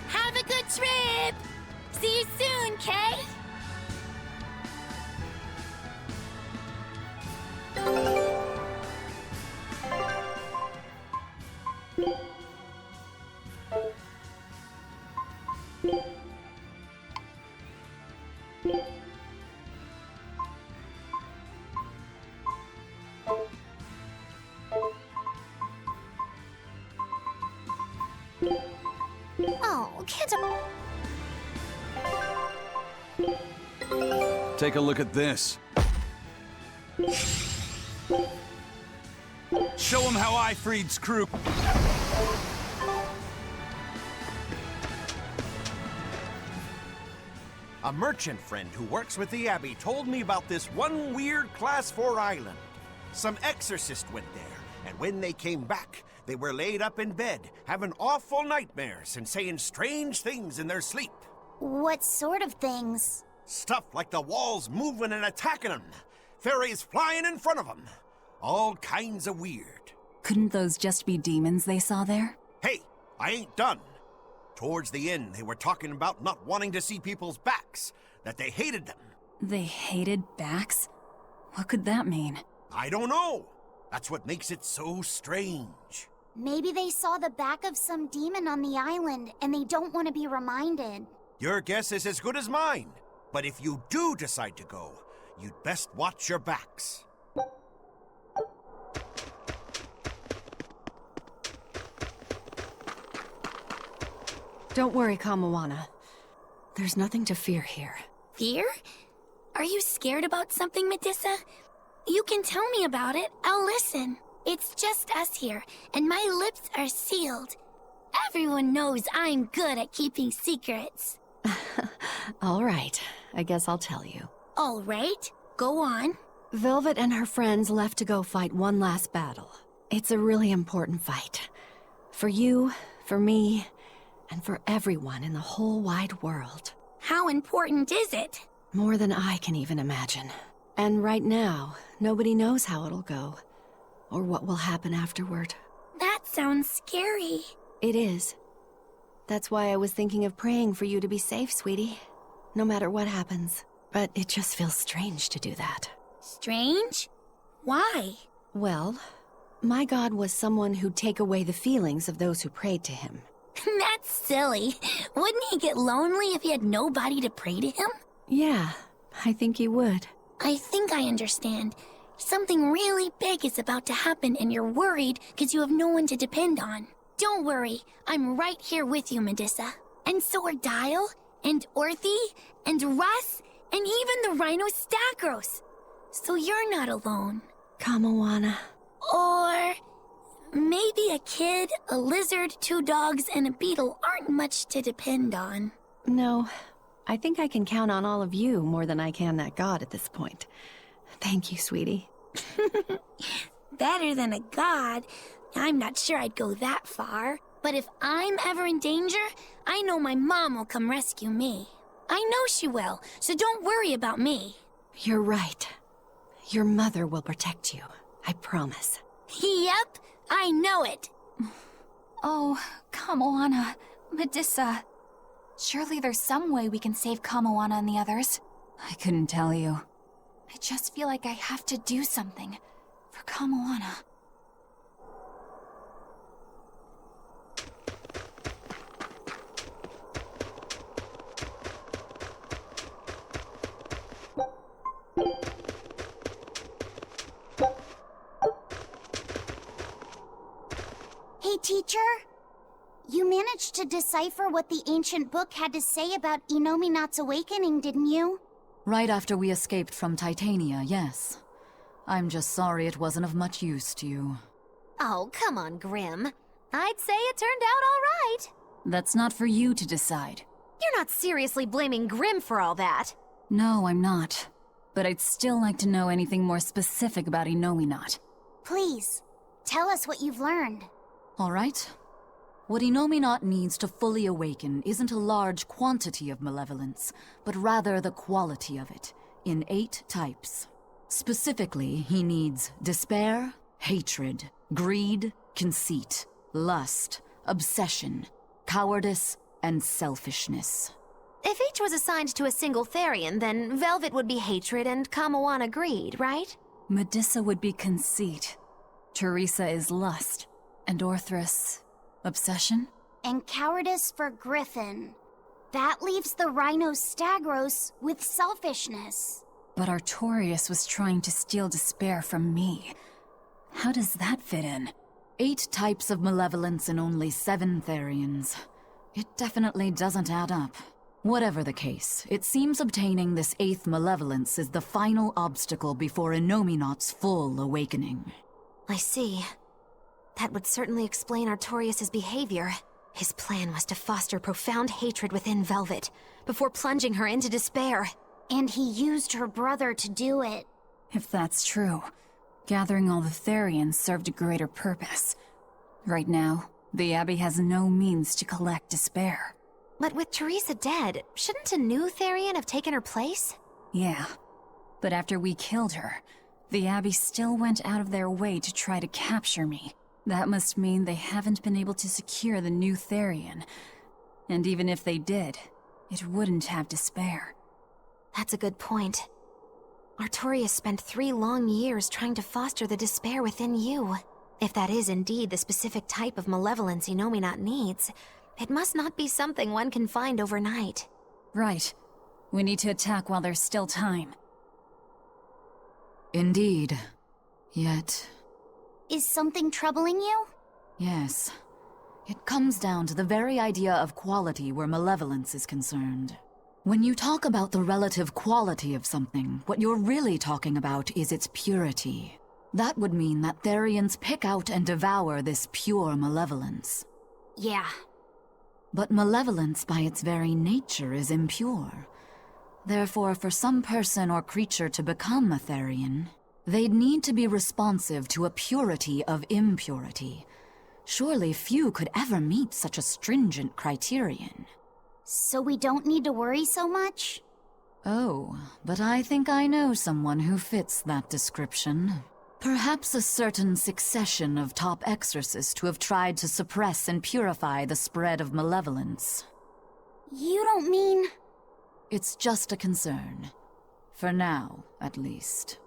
S6: Have a good trip! See you soon, Kay!
S1: Oh, can't
S5: Take a look at this. Show him how I freed Screw.
S17: A merchant friend who works with the Abbey told me about this one weird Class 4 island. Some exorcist went there, and when they came back, they were laid up in bed, having awful nightmares and saying strange things in their sleep.
S1: What sort of things?
S17: Stuff like the walls moving and attacking them. Fairies flying in front of them. All kinds of weird.
S4: Couldn't those just be demons they saw there?
S17: Hey, I ain't done. Towards the end, they were talking about not wanting to see people's backs, that they hated them.
S4: They hated backs? What could that mean?
S17: I don't know. That's what makes it so strange.
S1: Maybe they saw the back of some demon on the island and they don't want to be reminded.
S17: Your guess is as good as mine. But if you do decide to go, you'd best watch your backs.
S22: Don't worry, Kamawana. There's nothing to fear here.
S6: Fear? Are you scared about something, Medusa? You can tell me about it. I'll listen. It's just us here, and my lips are sealed. Everyone knows I'm good at keeping secrets.
S22: All right, I guess I'll tell you.
S6: All right, go on.
S22: Velvet and her friends left to go fight one last battle. It's a really important fight. For you, for me, and for everyone in the whole wide world.
S6: How important is it?
S22: More than I can even imagine. And right now, nobody knows how it'll go, or what will happen afterward.
S6: That sounds scary.
S22: It is. That's why I was thinking of praying for you to be safe, sweetie. No matter what happens. But it just feels strange to do that.
S6: Strange? Why?
S22: Well, my god was someone who'd take away the feelings of those who prayed to him.
S6: That's silly. Wouldn't he get lonely if he had nobody to pray to him?
S22: Yeah, I think he would.
S6: I think I understand. Something really big is about to happen and you're worried because you have no one to depend on. Don't worry, I'm right here with you, Medusa. And so are Dial, and Orthy, and Russ, and even the Rhino Stagros. So you're not alone.
S22: Kamawana.
S6: Or maybe a kid, a lizard, 2 dogs, and a beetle aren't much to depend on.
S22: No, I think I can count on all of you more than I can that god at this point. Thank you, sweetie.
S6: Better than a god. I'm not sure I'd go that far. But if I'm ever in danger, I know my mom will come rescue me. I know she will, so don't worry about me.
S22: You're right. Your mother will protect you. I promise.
S6: Yep, I know it.
S3: Oh, Kamawana, Medusa. Surely there's some way we can save Kamawana and the others.
S4: I couldn't tell you.
S3: I just feel like I have to do something for Kamawana.
S1: Hey, teacher? You managed to decipher what the ancient book had to say about Inominat's awakening, didn't you?
S4: Right after we escaped from Titania, yes. I'm just sorry it wasn't of much use to you.
S3: Oh, come on, Grim. I'd say it turned out all right.
S4: That's not for you to decide.
S3: You're not seriously blaming Grim for all that.
S4: No, I'm not. But I'd still like to know anything more specific about Inominat.
S1: Please, tell us what you've learned.
S4: All right. What Inominat needs to fully awaken isn't a large quantity of malevolence, but rather the quality of it, in 8 types. Specifically, he needs despair, hatred, greed, conceit, lust, obsession, cowardice, and selfishness.
S3: If each was assigned to a single Therian, then Velvet would be hatred and Kamawana greed, right?
S4: Medusa would be conceit. Teresa is lust. And Orthrus, obsession?
S1: And cowardice for Griffin. That leaves the Rhino Stagros with selfishness.
S4: But Artorius was trying to steal despair from me. How does that fit in? 8 types of malevolence and only 7 Therians. It definitely doesn't add up. Whatever the case, it seems obtaining this 8th malevolence is the final obstacle before Inominat's full awakening.
S3: I see. That would certainly explain Artorius' behavior. His plan was to foster profound hatred within Velvet, before plunging her into despair.
S1: And he used her brother to do it.
S4: If that's true, gathering all the Therians served a greater purpose. Right now, the Abbey has no means to collect despair.
S3: But with Teresa dead, shouldn't a new Therian have taken her place?
S4: Yeah, but after we killed her, the Abbey still went out of their way to try to capture me. That must mean they haven't been able to secure the new Therian. And even if they did, it wouldn't have despair.
S3: That's a good point. Artorius spent 3 long years trying to foster the despair within you. If that is indeed the specific type of malevolence Inominat needs, it must not be something one can find overnight.
S4: Right. We need to attack while there's still time. Indeed. Yet...
S1: Is something troubling you?
S4: Yes. It comes down to the very idea of quality where malevolence is concerned. When you talk about the relative quality of something, what you're really talking about is its purity. That would mean that Therians pick out and devour this pure malevolence.
S1: Yeah.
S4: But malevolence by its very nature is impure. Therefore, for some person or creature to become a Therian, they'd need to be responsive to a purity of impurity. Surely few could ever meet such a stringent criterion.
S1: So we don't need to worry so much?
S4: Oh, but I think I know someone who fits that description. Perhaps a certain succession of top exorcists who have tried to suppress and purify the spread of malevolence.
S1: You don't mean...
S4: It's just a concern. For now, at least.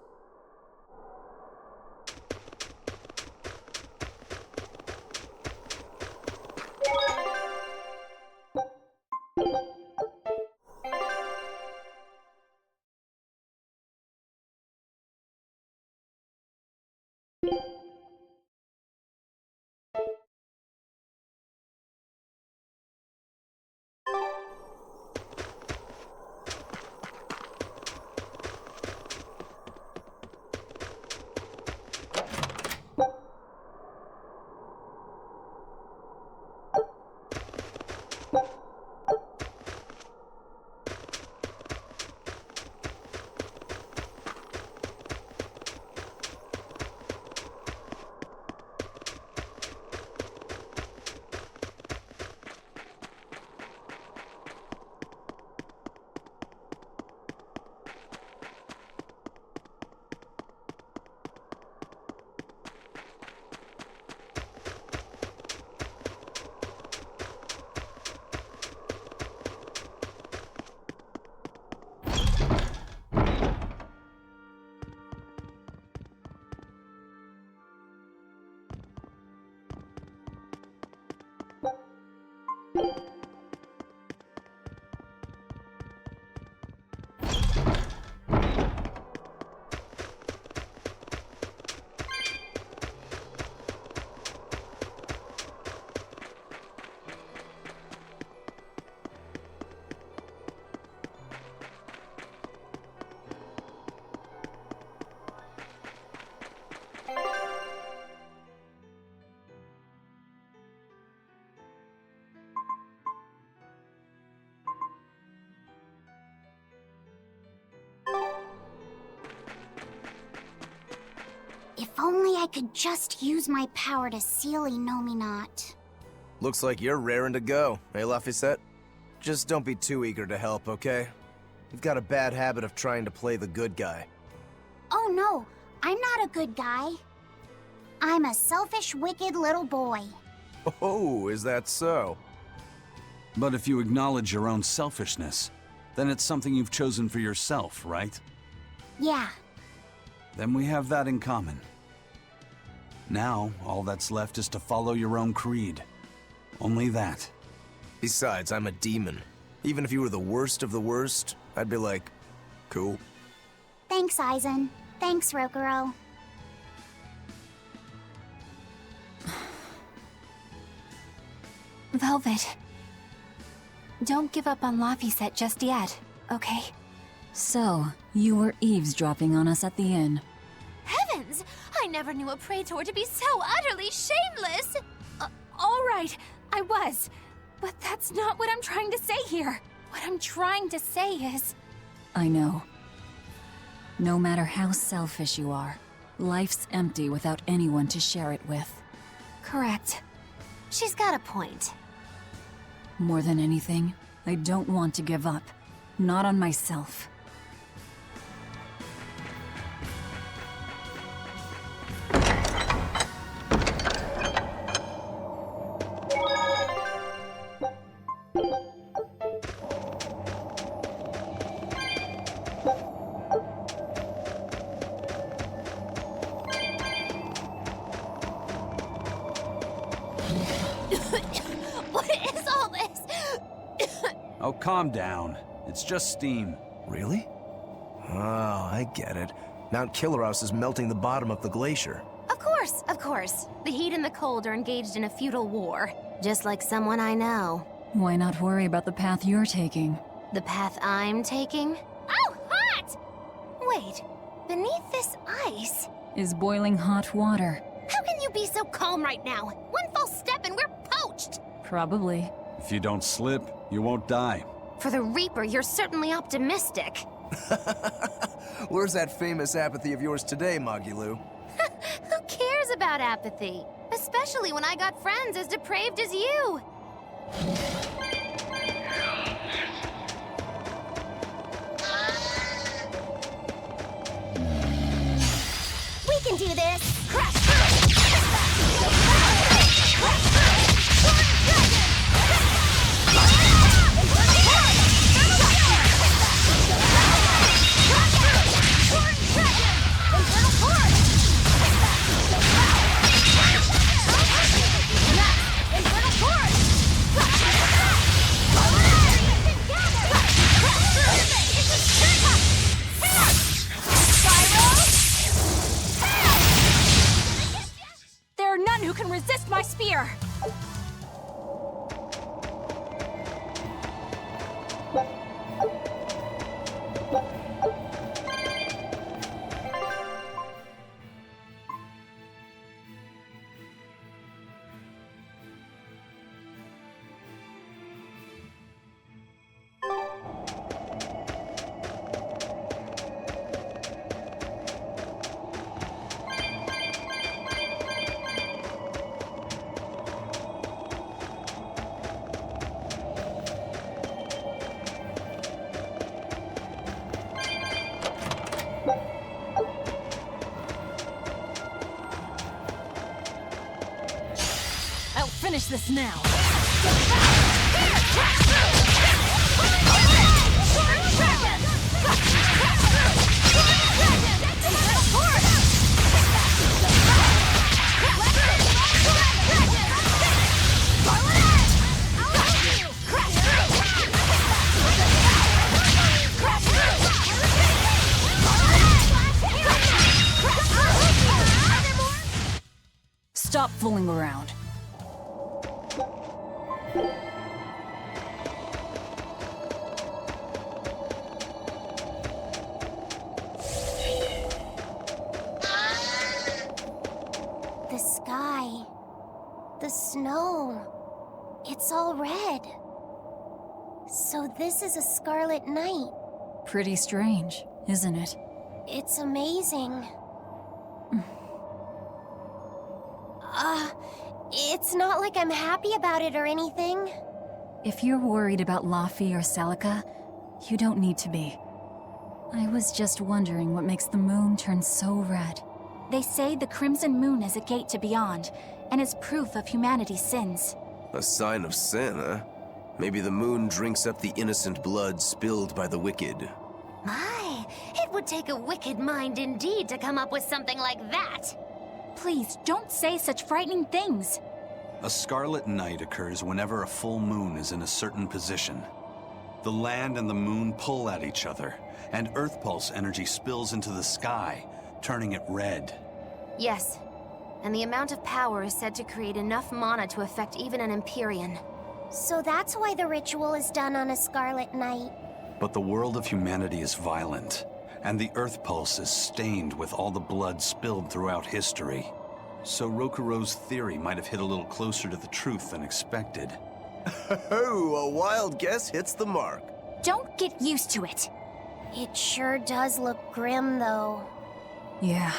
S2: I could just use my power to seal Inominat.
S8: Looks like you're raring to go, eh, Laphicet? Just don't be too eager to help, okay? You've got a bad habit of trying to play the good guy.
S2: Oh no, I'm not a good guy. I'm a selfish, wicked little boy.
S8: Oh, is that so?
S5: But if you acknowledge your own selfishness, then it's something you've chosen for yourself, right?
S2: Yeah.
S5: Then we have that in common. Now, all that's left is to follow your own creed. Only that.
S8: Besides, I'm a demon. Even if you were the worst of the worst, I'd be like, cool.
S2: Thanks, Aizen. Thanks, Rokuro.
S6: Velvet. Don't give up on Laphicet just yet, okay?
S4: So, you were eavesdropping on us at the inn.
S6: Heavens! I never knew a praetor to be so utterly shameless! All right, I was. But that's not what I'm trying to say here. What I'm trying to say is...
S4: I know. No matter how selfish you are, life's empty without anyone to share it with.
S6: Correct. She's got a point.
S4: More than anything, I don't want to give up. Not on myself.
S6: What is all this?
S5: Oh, calm down. It's just steam.
S8: Really? Oh, I get it. Mount Killerhouse is melting the bottom of the glacier.
S6: Of course. The heat and the cold are engaged in a feudal war. Just like someone I know.
S4: Why not worry about the path you're taking?
S6: The path I'm taking? Oh, hot! Wait, beneath this ice...
S4: Is boiling hot water.
S6: How can you be so calm right now? One false step and we're poached!
S4: Probably.
S5: If you don't slip, you won't die.
S6: For the Reaper, you're certainly optimistic.
S8: Where's that famous apathy of yours today, Magilou?
S6: Who cares about apathy? Especially when I got friends as depraved as you.
S1: We can do this!
S6: There are none who can resist my spear!
S4: I'll finish this now. Stop fooling around.
S1: The sky, the snow, it's all red. So this is a scarlet night.
S4: Pretty strange, isn't it?
S1: It's amazing. It's not like I'm happy about it or anything.
S4: If you're worried about Laffy or Celica, you don't need to be. I was just wondering what makes the moon turn so red.
S6: They say the Crimson Moon is a gate to beyond, and is proof of humanity's sins.
S8: A sign of sin, huh? Maybe the moon drinks up the innocent blood spilled by the wicked.
S3: My, it would take a wicked mind indeed to come up with something like that.
S6: Please, don't say such frightening things.
S5: A scarlet night occurs whenever a full moon is in a certain position. The land and the moon pull at each other, and Earth Pulse energy spills into the sky, turning it red.
S3: Yes, and the amount of power is said to create enough mana to affect even an Empyrean.
S1: So that's why the ritual is done on a scarlet night.
S5: But the world of humanity is violent, and the Earth Pulse is stained with all the blood spilled throughout history. So Rokuro's theory might have hit a little closer to the truth than expected.
S8: Oh, a wild guess hits the mark.
S6: Don't get used to it.
S1: It sure does look grim, though.
S4: Yeah.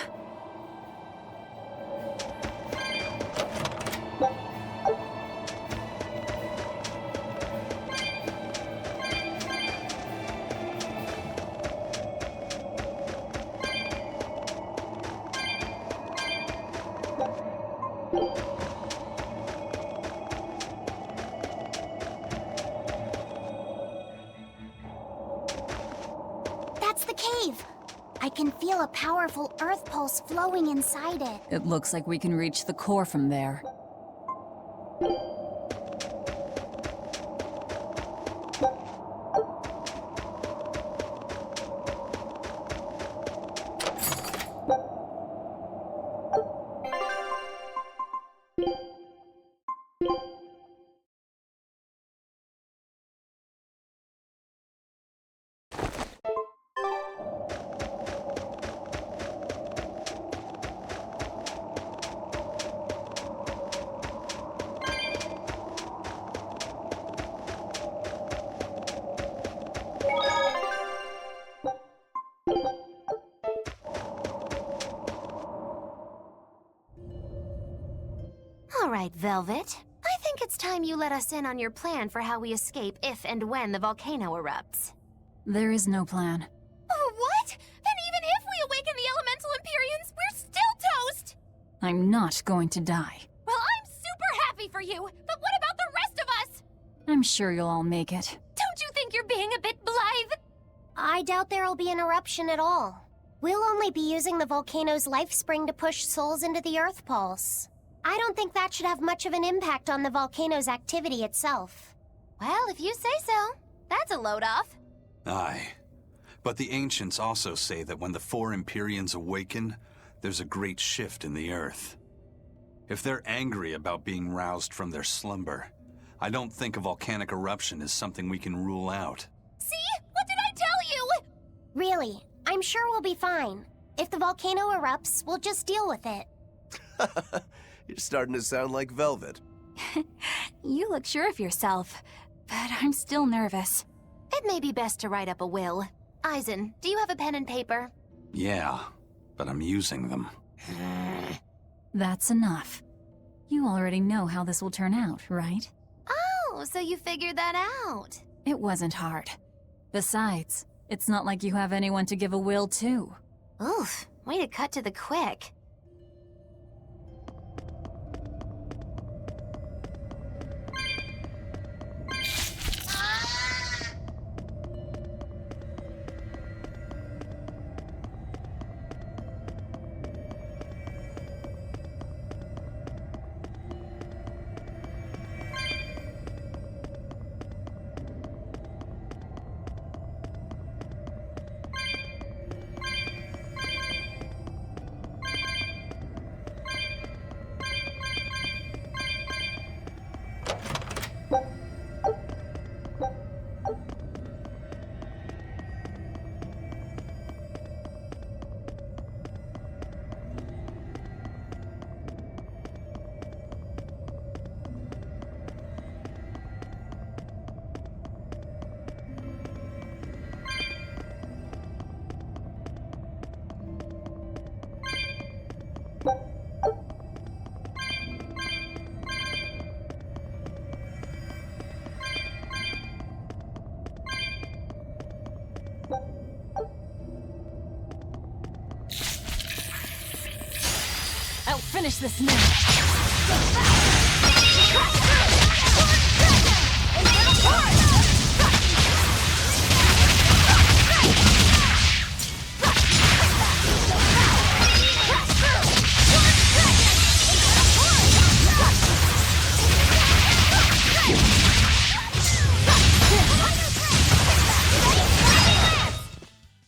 S2: That's the cave! I can feel a powerful earth pulse flowing inside it.
S4: It looks like we can reach the core from there.
S3: All right, Velvet. I think it's time you let us in on your plan for how we escape if and when the volcano erupts.
S4: There is no plan.
S3: Oh, what? Then even if we awaken the Elemental Empyreans, we're still toast!
S4: I'm not going to die.
S3: Well, I'm super happy for you, but what about the rest of us?
S4: I'm sure you'll all make it.
S3: Don't you think you're being a bit blithe?
S1: I doubt there'll be an eruption at all. We'll only be using the volcano's life spring to push souls into the Earth Pulse. I don't think that should have much of an impact on the volcano's activity itself.
S3: Well, if you say so. That's a load off.
S5: Aye. But the ancients also say that when the four Empyreans awaken, there's a great shift in the earth. If they're angry about being roused from their slumber, I don't think a volcanic eruption is something we can rule out.
S3: See? What did I tell you?
S1: Really, I'm sure we'll be fine. If the volcano erupts, we'll just deal with it.
S8: You're starting to sound like Velvet.
S6: You look sure of yourself, but I'm still nervous.
S3: It may be best to write up a will. Eisen, do you have a pen and paper?
S5: Yeah, but I'm using them.
S4: That's enough. You already know how this will turn out, right?
S3: Oh, so you figured that out.
S4: It wasn't hard. Besides, it's not like you have anyone to give a will to.
S3: Oof, way to cut to the quick. finish this now!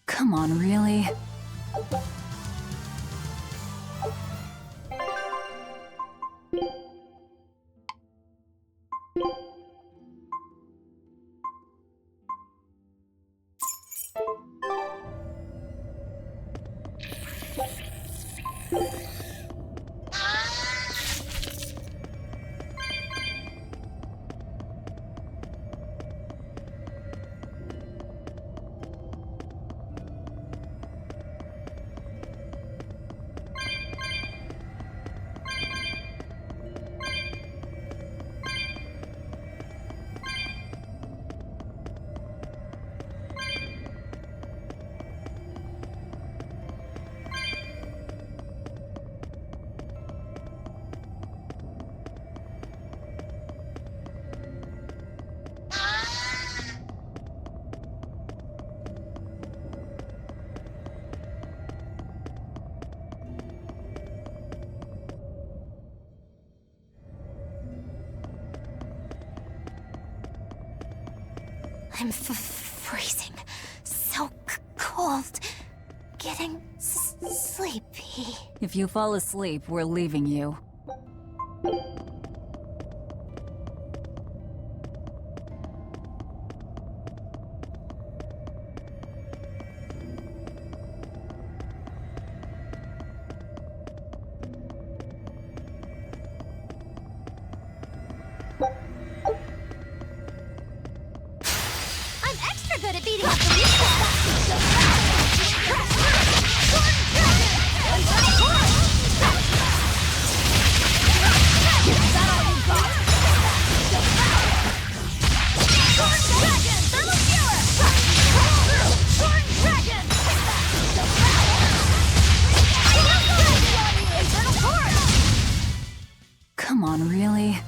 S4: Come on, really?
S6: I'm freezing. So cold. Getting sleepy.
S4: If you fall asleep, we're leaving you.
S6: Good at beating up the weak Is that all you got? Dragon! Thermal Fury! Dragon! Infernal Torrent!
S4: Come on, really?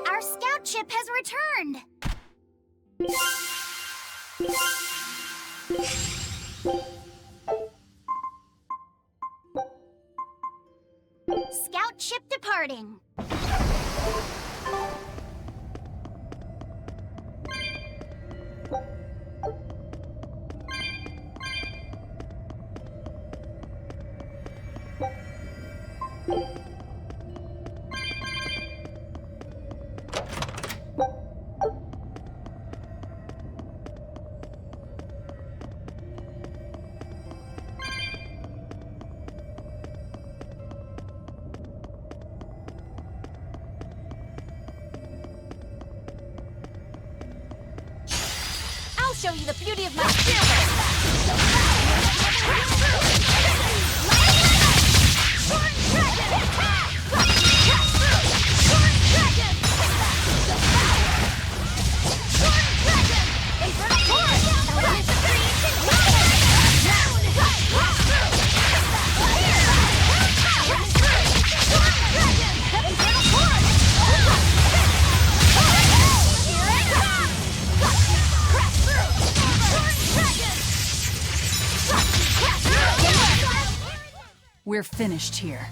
S2: Our scout ship has returned! Scout ship departing.
S6: I'll show you the beauty of my skill!
S4: We're finished here.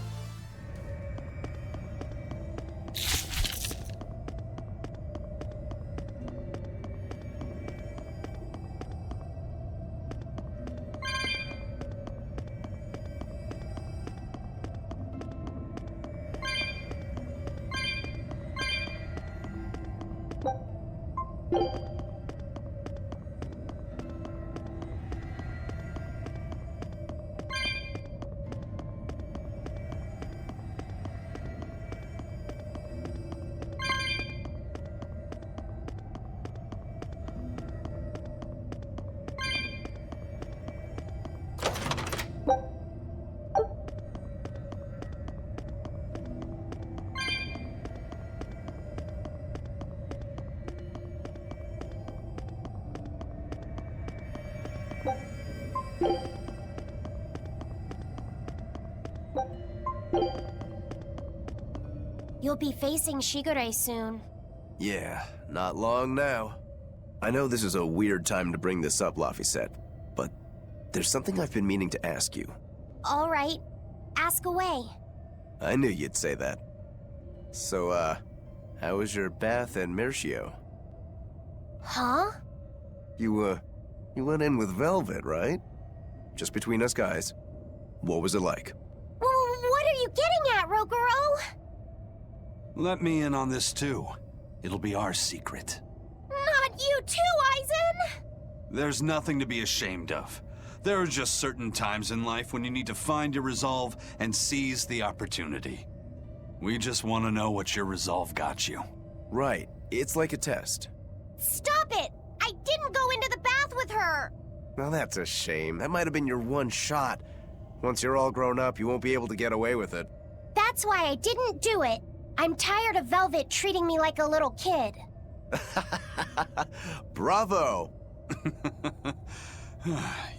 S1: You'll be facing Shigure soon.
S8: Yeah, not long now. I know this is a weird time to bring this up, Laphicet, but there's something I've been meaning to ask you.
S1: All right, ask away.
S8: I knew you'd say that. So, how was your bath in Mercio?
S1: Huh?
S8: You went in with Velvet, right? Just between us guys. What was it like?
S1: What are you getting at, Roguro?
S5: Let me in on this too. It'll be our secret.
S1: Not you too, Aizen!
S5: There's nothing to be ashamed of. There are just certain times in life when you need to find your resolve and seize the opportunity. We just want to know what your resolve got you.
S8: Right. It's like a test.
S1: Stop it! I didn't go into the bath with her!
S8: Well, that's a shame. That might have been your one shot. Once you're all grown up, you won't be able to get away with it.
S1: That's why I didn't do it. I'm tired of Velvet treating me like a little kid.
S8: Bravo!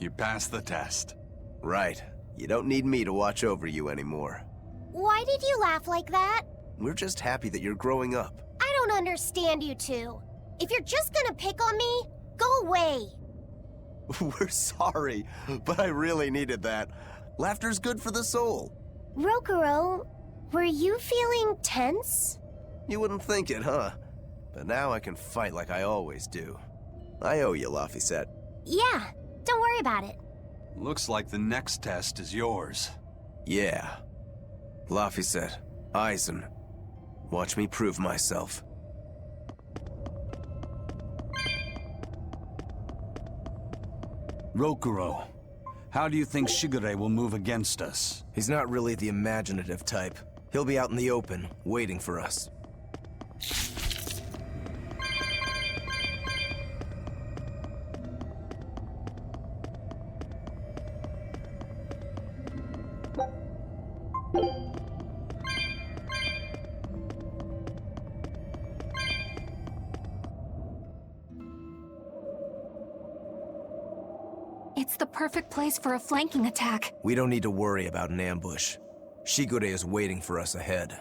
S5: You passed the test.
S8: Right. You don't need me to watch over you anymore.
S1: Why did you laugh like that?
S8: We're just happy that you're growing up.
S1: I don't understand you two. If you're just gonna pick on me, go away.
S8: We're sorry, but I really needed that. Laughter's good for the soul.
S1: Roguro, were you feeling tense?
S8: You wouldn't think it, huh? But now I can fight like I always do. I owe you, Laphicet.
S1: Yeah, don't worry about it.
S5: Looks like the next test is yours.
S8: Yeah. Laphicet, Aizen, watch me prove myself.
S5: Rokuro, how do you think Shigure will move against us?
S8: He's not really the imaginative type. He'll be out in the open, waiting for us.
S6: It's the perfect place for a flanking attack.
S8: We don't need to worry about an ambush. Shigure is waiting for us ahead.